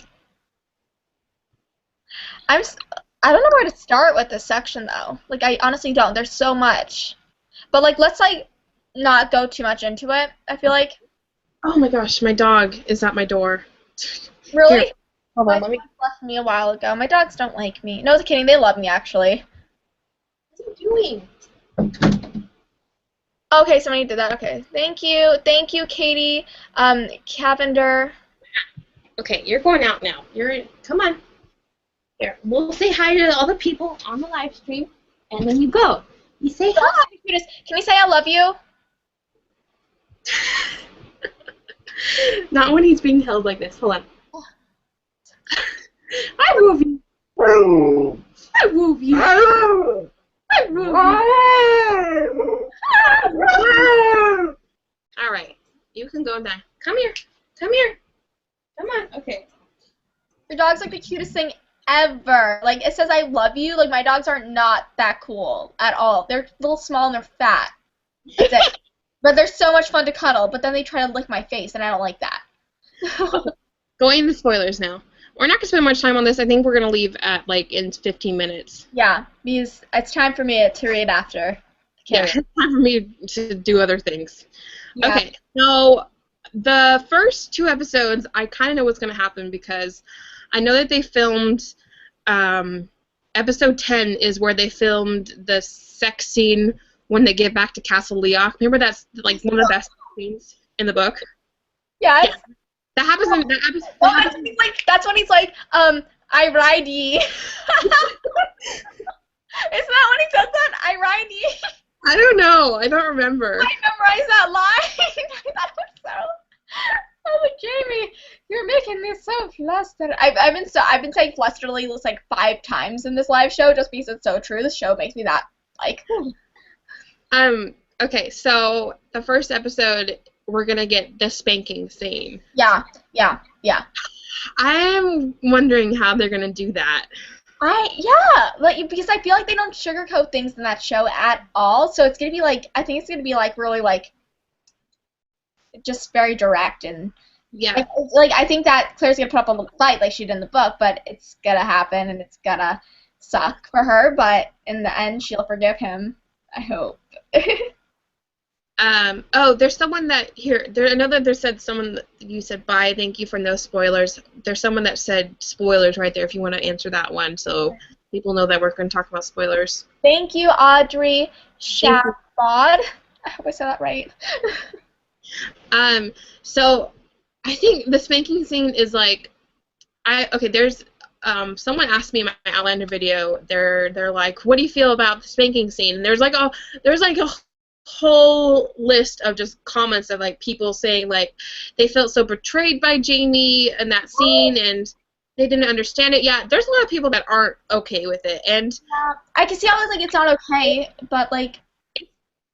Speaker 1: I'm s- I don't know where to start with this section though. Like I honestly don't. There's so much. But like let's like not go too much into it. I feel like.
Speaker 3: Oh my gosh, my dog is at my door.
Speaker 1: Really?
Speaker 3: Here, hold
Speaker 1: My
Speaker 3: on,
Speaker 1: dog
Speaker 3: let me.
Speaker 1: left me a while ago. My dogs don't like me. No, just kidding. They love me actually.
Speaker 3: What are you doing?
Speaker 1: Okay, somebody did that. Okay, thank you, Katie. Cavender.
Speaker 3: Okay, you're going out now. Come on. Here, we'll say hi to all the people on the live stream, and then you go. You say hi.
Speaker 1: Can you say I love you?
Speaker 3: Not when he's being held like this. Hold on. I love you. I love you. I love you. All right, you can go now. Come here. Come here. Come on. Okay.
Speaker 1: Your dog's like the cutest thing ever. Like it says I love you. Like my dogs are not that cool at all. They're a little small and they're fat. That's it. But they're so much fun to cuddle. But then they try to lick my face, and I don't like that.
Speaker 3: Going into spoilers now. We're not gonna spend much time on this. I think we're gonna leave at like in 15 minutes.
Speaker 1: Yeah, because it's time for me to read after.
Speaker 3: Yeah, it's time for me to do other things.
Speaker 1: Yeah.
Speaker 3: Okay, so the first 2 episodes, I kind of know what's gonna happen because I know that they filmed. Episode 10 is where they filmed the sex scene when they get back to Castle Leoch. Remember that's like one of the best scenes in the book.
Speaker 1: Yes.
Speaker 3: Yeah. That happens in that episode.
Speaker 1: That's when he's like, I ride ye. Isn't that when he says that? I ride ye.
Speaker 3: I don't know. I don't remember.
Speaker 1: I memorized that line. I thought it was so. I was like, Jamie, you're making me so flustered. I've been saying flusteredly like 5 times in this live show just because it's so true. This show makes me that like.
Speaker 3: Okay, so the first episode we're gonna get the spanking scene.
Speaker 1: Yeah.
Speaker 3: I'm wondering how they're gonna do that.
Speaker 1: Like because I feel like they don't sugarcoat things in that show at all. So it's gonna be like I think it's gonna be like really like just very direct and
Speaker 3: Yeah.
Speaker 1: like I think that Claire's gonna put up a little fight like she did in the book, but it's gonna happen and it's gonna suck for her. But in the end, she'll forgive him. I hope.
Speaker 3: Oh, there's someone that here. I know that there said someone that you said bye. Thank you for no spoilers. There's someone that said spoilers right there. If you want to answer that one, so people know that we're going to talk about spoilers.
Speaker 1: Thank you, Audrey Shabod. I hope I said that right.
Speaker 3: So I think the spanking scene is like, there's someone asked me in my Outlander video. They're like, what do you feel about the spanking scene? And there's like a whole list of just comments of like people saying like they felt so betrayed by Jamie in that scene and they didn't understand it. Yeah, there's a lot of people that aren't okay with it, and
Speaker 1: I can see how it's not okay, but like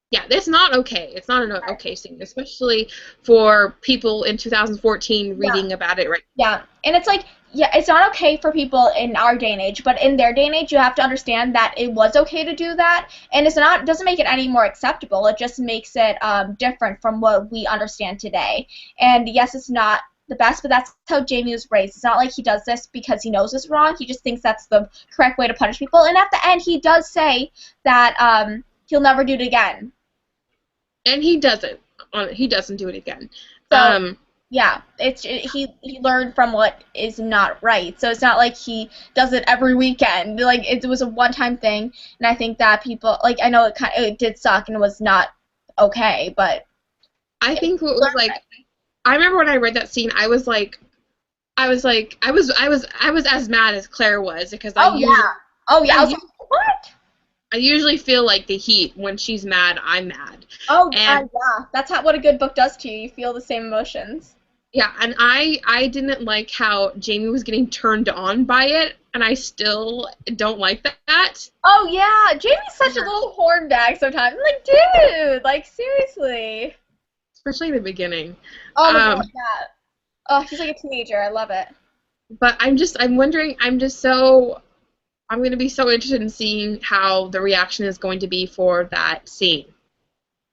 Speaker 3: yeah, it's not okay. It's not an okay scene, especially for people in 2014 reading about it right now.
Speaker 1: Yeah, and it's like, yeah, it's not okay for people in our day and age, but in their day and age, you have to understand that it was okay to do that, and doesn't make it any more acceptable. It just makes it different from what we understand today. And yes, it's not the best, but that's how Jamie was raised. It's not like he does this because he knows it's wrong. He just thinks that's the correct way to punish people. And at the end, he does say that he'll never do it again.
Speaker 3: And he doesn't. He doesn't do it again.
Speaker 1: So, yeah, he learned from what is not right. So it's not like he does it every weekend. Like it was a one-time thing, and I think that people like I know it did suck and it was not okay, but
Speaker 3: I think what was like, I remember when I read that scene, I was as mad as Claire was because I
Speaker 1: was like, what?
Speaker 3: I usually feel like the heat when she's mad, I'm mad.
Speaker 1: Yeah, that's what a good book does to you. You feel the same emotions.
Speaker 3: Yeah, and I didn't like how Jamie was getting turned on by it, and I still don't like that.
Speaker 1: Oh yeah, Jamie's such a little hornbag sometimes. I'm like, dude, like seriously.
Speaker 3: Especially in the beginning.
Speaker 1: Oh my god, yeah. Oh, he's like a teenager. I love it.
Speaker 3: But I'm wondering. I'm going to be so interested in seeing how the reaction is going to be for that scene.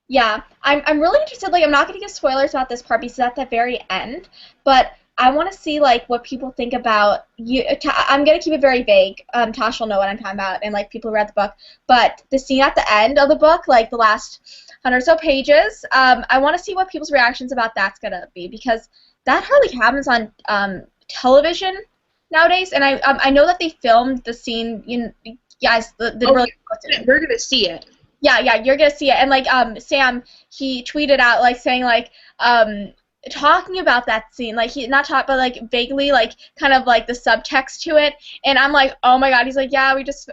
Speaker 1: Yeah, I'm really interested. Like, I'm not going to give spoilers about this part because it's at the very end, but I want to see like what people think about you. I'm gonna keep it very vague. Tosh will know what I'm talking about, and like people who read the book. But the scene at the end of the book, like the last 100 or so pages, I want to see what people's reactions about that's gonna be, because that hardly happens on television nowadays. And I know that they filmed the scene. Guys, really.
Speaker 3: We're gonna see it.
Speaker 1: Yeah, you're gonna see it. And like Sam, he tweeted out like saying like talking about that scene, like he not talk, but like vaguely, like kind of like the subtext to it. And I'm like, oh my god. He's like, yeah, we just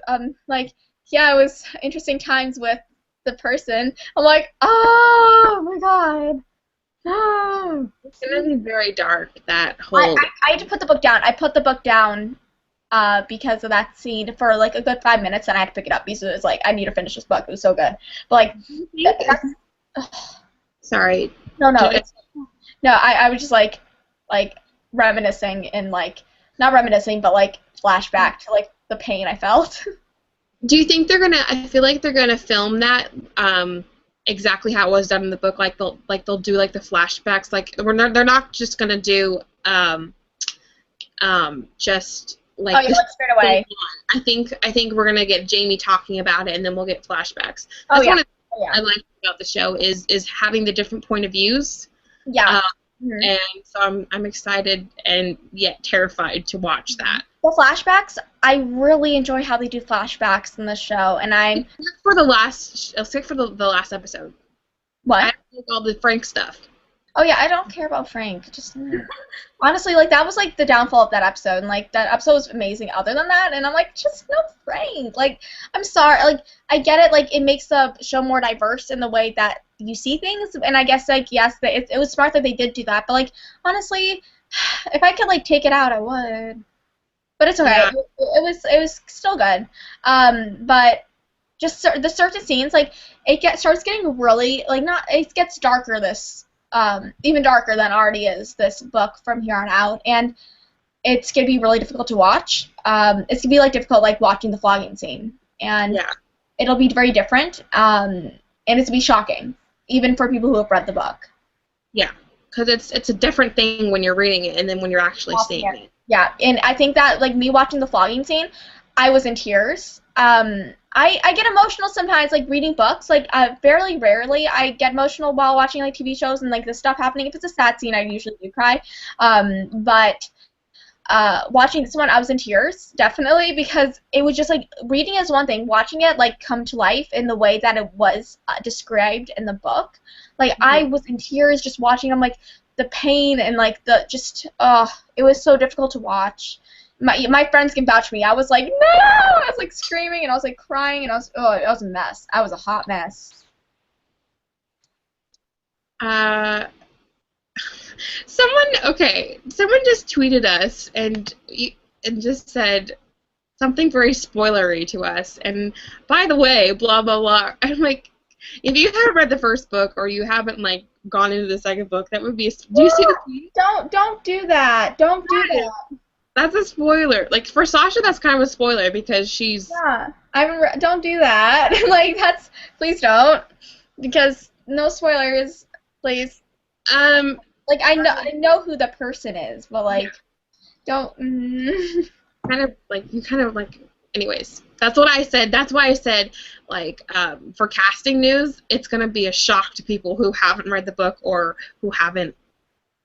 Speaker 1: like, yeah, it was interesting times with the person. I'm like, oh my god. No.
Speaker 3: It's gonna be very dark, that whole.
Speaker 1: I had to put the book down. I put the book down because of that scene for like a good 5 minutes, and I had to pick it up because it was like, I need to finish this book. It was so good. But like,
Speaker 3: sorry.
Speaker 1: No, I was just like reminiscing, and like not reminiscing, but like flashback to like the pain I felt.
Speaker 3: Do you think they're gonna? I feel like they're gonna film that exactly how it was done in the book. Like they'll do like the flashbacks. Like they're not just gonna do just like.
Speaker 1: Oh, yeah, like straight away.
Speaker 3: I think we're gonna get Jamie talking about it, and then we'll get flashbacks.
Speaker 1: Oh,
Speaker 3: That's
Speaker 1: yeah.
Speaker 3: one of the things I like about the show is having the different point of views.
Speaker 1: Yeah.
Speaker 3: And so I'm excited and yet terrified to watch that.
Speaker 1: The flashbacks, I really enjoy how they do flashbacks in the show, and I'm
Speaker 3: except for the last episode.
Speaker 1: What?
Speaker 3: I like all the Frank stuff.
Speaker 1: Oh yeah, I don't care about Frank. Just honestly, like that was like the downfall of that episode, and like that episode was amazing. Other than that, and I'm like, just no Frank. Like, I'm sorry. Like, I get it. Like, it makes the show more diverse in the way that you see things, and I guess like yes, it was smart that they did do that. But like honestly, if I could like take it out, I would. But it's okay.
Speaker 3: Yeah.
Speaker 1: It was still good. But just the certain scenes, like starts getting really like it gets darker even darker than already is this book from here on out, and it's gonna be really difficult to watch. It's gonna be like difficult like watching the flogging scene, and it'll be very different, and it's gonna be shocking even for people who have read the book. Yeah,
Speaker 3: because it's a different thing when you're reading it and then when you're actually seeing it.
Speaker 1: Yeah, and I think that like me watching the flogging scene, I was in tears. I get emotional sometimes, like reading books. Like very rarely I get emotional while watching like TV shows and like the stuff happening. If it's a sad scene, I usually do cry. But watching this one, I was in tears, definitely, because it was just like reading is one thing, watching it like come to life in the way that it was described in the book. Like I was in tears just watching. I'm like the pain and like the just it was so difficult to watch. My friends can vouch for me. I was like, no! I was like screaming and I was like crying and it was a mess. I was a hot mess.
Speaker 3: Someone just tweeted us and just said something very spoilery to us. And by the way, blah blah blah. I'm like, if you haven't read the first book or you haven't like gone into the second book, that would be. Do you see the tweet?
Speaker 1: Don't do that. Don't do that.
Speaker 3: That's a spoiler. Like for Sasha, that's kind of a spoiler because she's.
Speaker 1: Yeah, don't do that. Like please don't, because no spoilers, please. Like I know who the person is, but like, don't.
Speaker 3: Anyways, that's what I said. That's why I said like for casting news, it's gonna be a shock to people who haven't read the book or who haven't,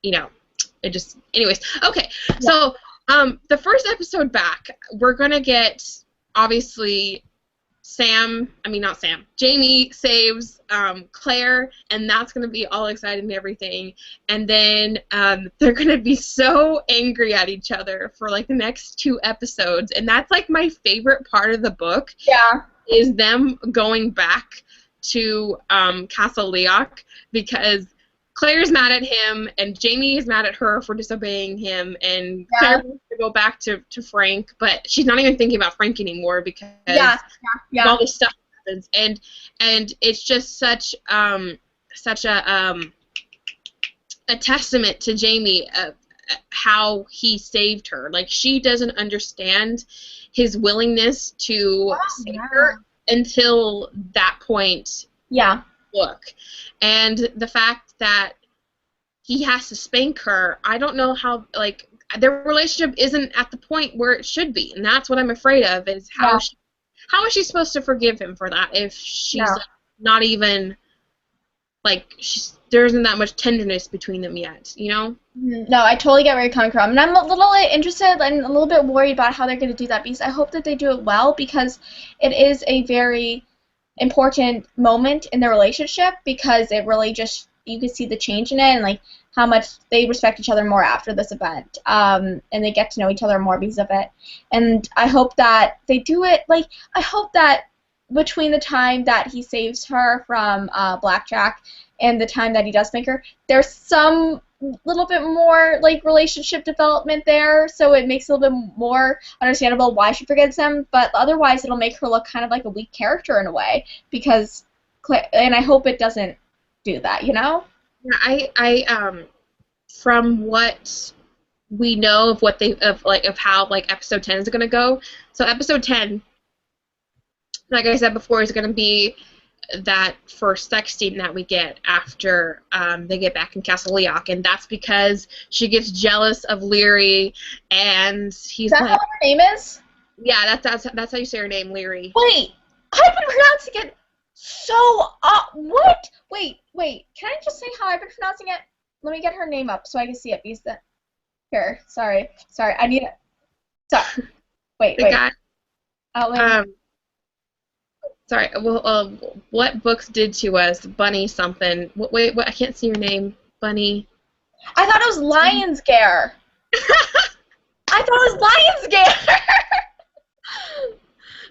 Speaker 3: it just. Anyways, okay, so. The first episode back, we're going to get, obviously, Jamie saves Claire, and that's going to be all exciting and everything. And then they're going to be so angry at each other for, like, the next 2 episodes. And that's, like, my favorite part of the book.
Speaker 1: Yeah.
Speaker 3: Is them going back to Castle Leoch, because Claire's mad at him, and Jamie is mad at her for disobeying him, and Claire wants to go back to Frank, but she's not even thinking about Frank anymore because all this stuff happens, and it's just such a testament to Jamie of how he saved her. Like, she doesn't understand his willingness to save her until that point.
Speaker 1: Yeah.
Speaker 3: Book, and the fact that he has to spank her. I don't know how, like, their relationship isn't at the point where it should be, and that's what I'm afraid of, is
Speaker 1: Yeah.
Speaker 3: how is she supposed to forgive him for that if she's
Speaker 1: No.
Speaker 3: like, not even, like, there isn't that much tenderness between them yet, you know?
Speaker 1: No, I totally get where you're coming from, and I'm a little interested and a little bit worried about how they're going to do that because I hope that they do it well because it is a very important moment in their relationship because it really just you can see the change in it and like how much they respect each other more after this event, and they get to know each other more because of it. And I hope that they do it like I hope that between the time that he saves her from Blackjack and the time that he does make her, there's some little bit more like relationship development there, so it makes it a little bit more understandable why she forgets him. But otherwise, it'll make her look kind of like a weak character in a way because, and I hope it doesn't do that, you know?
Speaker 3: Yeah, from what we know of what they of how like episode 10 is gonna go. So episode 10, like I said before, is gonna be that first sex scene that we get after they get back in Castle Leoc, and that's because she gets jealous of Leary, and he's
Speaker 1: Is that
Speaker 3: like,
Speaker 1: how her name is?
Speaker 3: yeah, that's how you say her name, Leary.
Speaker 1: Wait, I've been pronouncing it so what? Wait, can I just say how I've been pronouncing it? Let me get her name up so I can see it because here, sorry, I need it. Sorry. Wait.
Speaker 3: The guy.
Speaker 1: Outlander.
Speaker 3: Sorry. Well, what books did to us? Bunny something. Wait, what? I can't see your name. Bunny.
Speaker 1: I thought it was Lionsgare. I thought it was Lionsgare.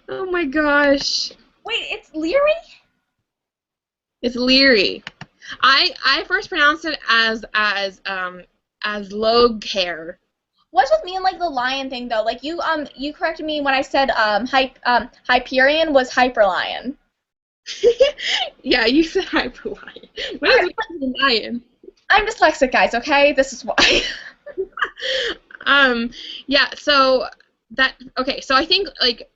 Speaker 3: Oh my gosh.
Speaker 1: Wait, it's Leary?
Speaker 3: It's Leary. I first pronounced it as Logue hair.
Speaker 1: What's with me and like the lion thing though? Like you corrected me when I said Hyperion was Hyperlion.
Speaker 3: Yeah, you said Hyperlion. What is a lion?
Speaker 1: I'm dyslexic, guys. Okay, this is why.
Speaker 3: Yeah. So so I think like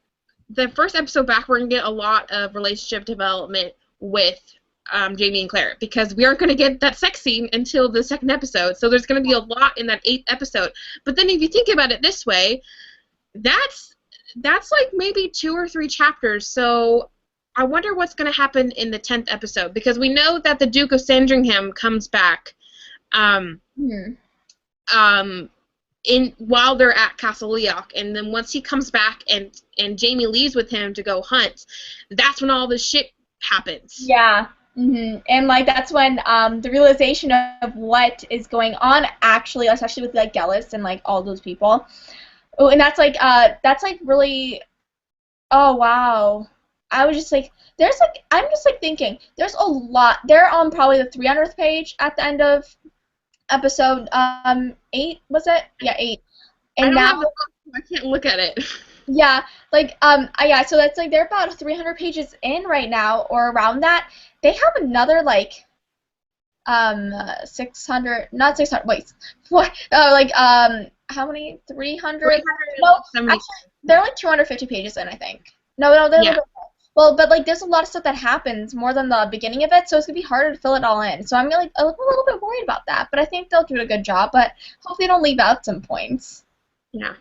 Speaker 3: the first episode back, we're gonna get a lot of relationship development with Jamie and Claire because we aren't going to get that sex scene until the second episode. So there's going to be a lot in that 8th episode. But then if you think about it this way, that's like maybe 2 or 3 chapters. So I wonder what's going to happen in the 10th episode because we know that the Duke of Sandringham comes back while they're at Castle Leoc, and then once he comes back and Jamie leaves with him to go hunt, that's when all this shit happens.
Speaker 1: Yeah. And like that's when the realization of what is going on actually, especially with like Gellis and like all those people. Oh, and that's like really. Oh wow. I was just like, I'm just like thinking, there's a lot. They're on probably the 300th page at the end of episode 8, was it? Yeah, 8. And
Speaker 3: I don't
Speaker 1: now
Speaker 3: have the book, I can't look at it.
Speaker 1: yeah, like yeah, so that's like they're about 300 pages in right now or around that. They have another like 600, not 600, wait. What? Like how many? 300? No, actually, they're like 250 pages in, I think. No, they're a little bit more. Well, but like there's a lot of stuff that happens more than the beginning of it, so it's gonna be harder to fill it all in. So I'm really a little bit worried about that, but I think they'll do a good job. But hope they don't leave out some points.
Speaker 3: Yeah.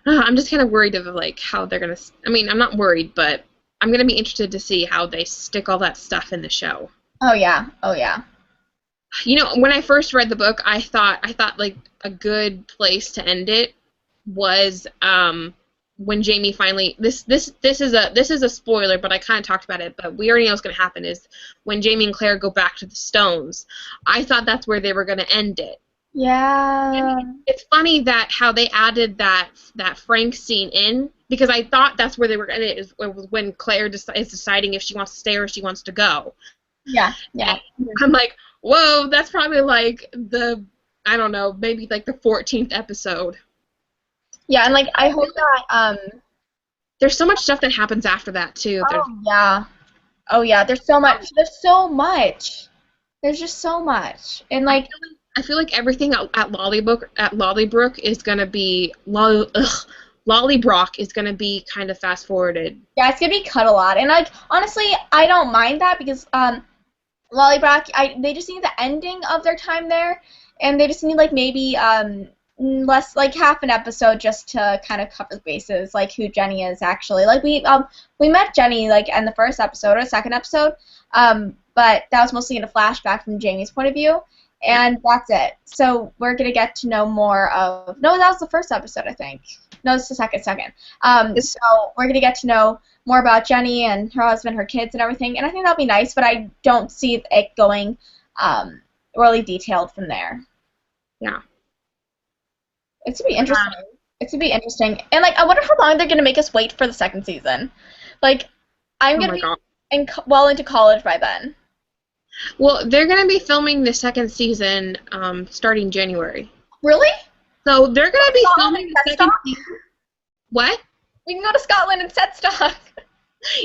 Speaker 3: I'm just kind of worried of like how they're gonna. I mean, I'm not worried, but I'm gonna be interested to see how they stick all that stuff in the show.
Speaker 1: Oh yeah.
Speaker 3: You know, when I first read the book, I thought like a good place to end it was when Jamie finally this is a spoiler, but I kind of talked about it, but we already know what's going to happen is when Jamie and Claire go back to the Stones. I thought that's where they were going to end it.
Speaker 1: Yeah.
Speaker 3: And it's funny that how they added that Frank scene in because I thought that's where they were going to end it is when Claire is deciding if she wants to stay or if she wants to go.
Speaker 1: Yeah.
Speaker 3: And I'm like, whoa, that's probably like I don't know, maybe like the 14th episode.
Speaker 1: Yeah, and like I hope that
Speaker 3: there's so much stuff that happens after that too.
Speaker 1: Oh yeah, there's so much. There's just so much. And like
Speaker 3: I feel like everything at Lollybrook is gonna be Lollybrock is gonna be kind of fast forwarded.
Speaker 1: Yeah, it's gonna be cut a lot. And like honestly, I don't mind that because Lollybrock, they just need the ending of their time there, and they just need like maybe less like half an episode just to kind of cover the bases, like who Jenny is actually. Like we met Jenny like in the first episode or second episode, but that was mostly in a flashback from Jamie's point of view, and that's it. So we're gonna get to know more of. No, that was the first episode, I think. No, it's the second. So we're gonna get to know more about Jenny and her husband, her kids, and everything. And I think that'll be nice, but I don't see it going really detailed from there.
Speaker 3: Yeah.
Speaker 1: It's to be interesting. It's to be interesting. And, like, I wonder how long they're going to make us wait for the second season. Like, I'm going to be well into college by then.
Speaker 3: Well, they're going to be filming the second season starting January.
Speaker 1: Really?
Speaker 3: So they're going to be filming the second season. What?
Speaker 1: We can go to Scotland and set stock.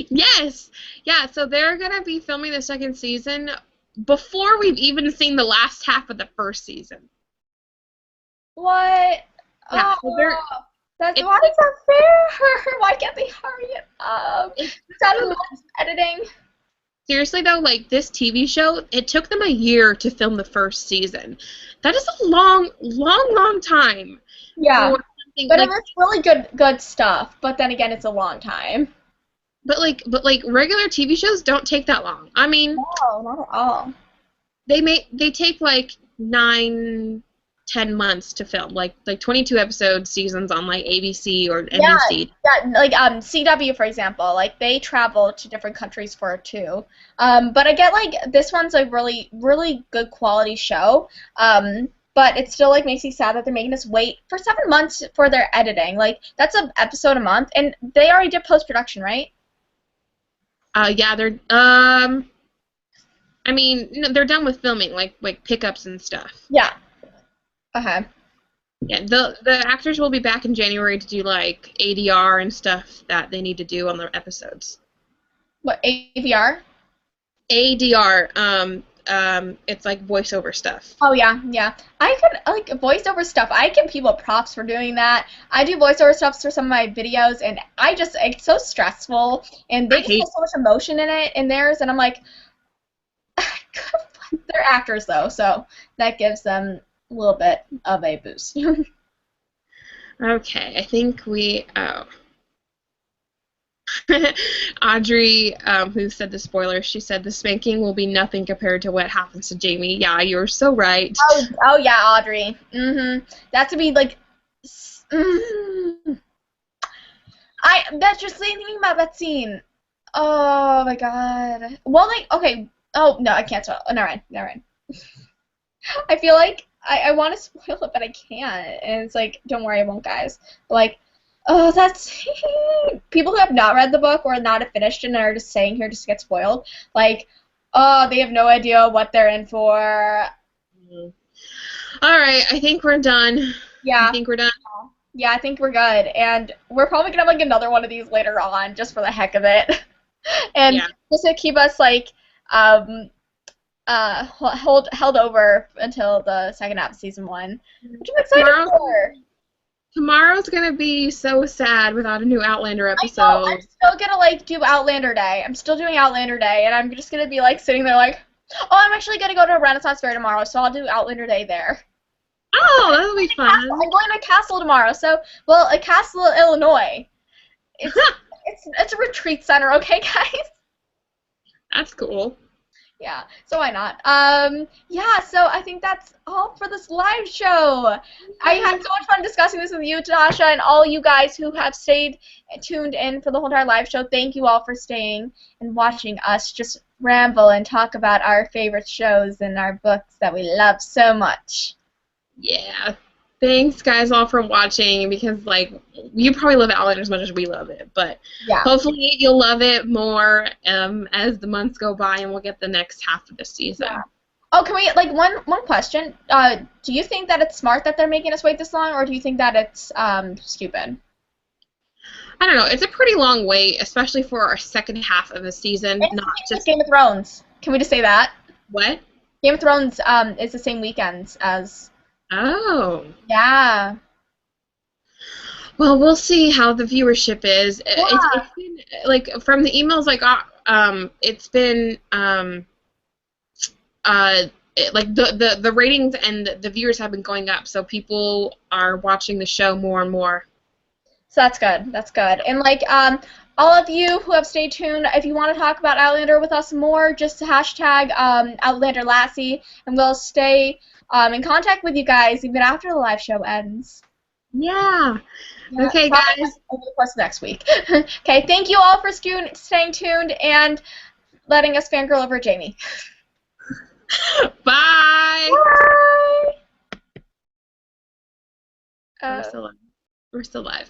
Speaker 3: Yes. Yeah, so they're going to be filming the second season before we've even seen the last half of the first season.
Speaker 1: What?
Speaker 3: Yeah,
Speaker 1: oh, why is that fair? Why can't they hurry it up? Is that editing?
Speaker 3: Seriously, though, like, this TV show, it took them a year to film the first season. That is a long, long, long time.
Speaker 1: Yeah, but like, it's really good stuff. But then again, it's a long time.
Speaker 3: But regular TV shows don't take that long. I mean,
Speaker 1: no, not at all.
Speaker 3: They take like 9-10 months to film, like 22 episode seasons on like ABC or NBC.
Speaker 1: Yeah, like CW, for example, like they travel to different countries for it too. But I get like this one's a really, really good quality show. But it still like makes me sad that they're making us wait for 7 months for their editing. Like that's an episode a month, and they already did post production, right?
Speaker 3: Yeah, they're I mean, they're done with filming, like pickups and stuff.
Speaker 1: Yeah. Okay.
Speaker 3: Yeah, the actors will be back in January to do like ADR and stuff that they need to do on their episodes.
Speaker 1: What, AVR?
Speaker 3: ADR, it's like voiceover stuff.
Speaker 1: Oh yeah. I could like voiceover stuff. I give people props for doing that. I do voiceover stuff for some of my videos, and it's so stressful, and they just have so much emotion in it in theirs, and I'm like, they're actors though, so that gives them a little bit of a boost.
Speaker 3: Okay, I think Audrey, who said the spoiler, she said the spanking will be nothing compared to what happens to Jamie. Yeah, you're so right.
Speaker 1: Oh yeah, Audrey. That to be like. That's just thinking about that scene. Oh my god. Well, like, okay. Oh no, I can't spoil. Oh, never mind. I feel like I want to spoil it, but I can't. And it's like, don't worry, I won't, guys. But like, oh, that's people who have not read the book or not have finished it and are just saying here just to get spoiled. Like, oh, they have no idea what they're in for.
Speaker 3: All right, I think we're done.
Speaker 1: Yeah.
Speaker 3: I think we're done.
Speaker 1: Yeah, I think we're good, and we're probably gonna have like another one of these later on, just for the heck of it, and just to keep us like held over until the second half of season 1, which I'm excited for.
Speaker 3: Tomorrow's gonna be so sad without a new Outlander episode.
Speaker 1: I know, I'm still gonna like do Outlander Day. I'm still doing Outlander Day, and I'm just gonna be like sitting there like, oh, I'm actually gonna go to a Renaissance Fair tomorrow, so I'll do Outlander Day there.
Speaker 3: Oh, that'll be fun.
Speaker 1: I'm going to a castle tomorrow, so a castle in Illinois. It's a retreat center, okay, guys?
Speaker 3: That's cool.
Speaker 1: Yeah, so why not? Yeah, so I think that's all for this live show. I had so much fun discussing this with you, Tasha, and all you guys who have stayed tuned in for the whole entire live show. Thank you all for staying and watching us just ramble and talk about our favorite shows and our books that we love so much.
Speaker 3: Yeah. Thanks, guys, all for watching, because, like, you probably love Outlander as much as we love it, but hopefully you'll love it more as the months go by and we'll get the next half of the season. Yeah.
Speaker 1: Oh, can we, like, one question? Do you think that it's smart that they're making us wait this long, or do you think that it's stupid?
Speaker 3: I don't know. It's a pretty long wait, especially for our second half of the season. Not just
Speaker 1: Game of Thrones. Can we just say that?
Speaker 3: What?
Speaker 1: Game of Thrones is the same weekends as...
Speaker 3: Oh.
Speaker 1: Yeah.
Speaker 3: Well, we'll see how the viewership is. Yeah. It's been, like, from the emails I got, it's been like the ratings and the viewers have been going up, so people are watching the show more and more.
Speaker 1: So that's good. That's good. And like all of you who have stayed tuned, if you want to talk about Outlander with us more, just hashtag Outlander Lassie, and we'll stay in contact with you guys even after the live show ends.
Speaker 3: Yeah.
Speaker 1: Yeah,
Speaker 3: Okay,
Speaker 1: probably
Speaker 3: guys.
Speaker 1: over the course of next week. Okay, thank you all for staying tuned and letting us fangirl over Jamie.
Speaker 3: Bye.
Speaker 1: Bye.
Speaker 3: We're still live. We're still live.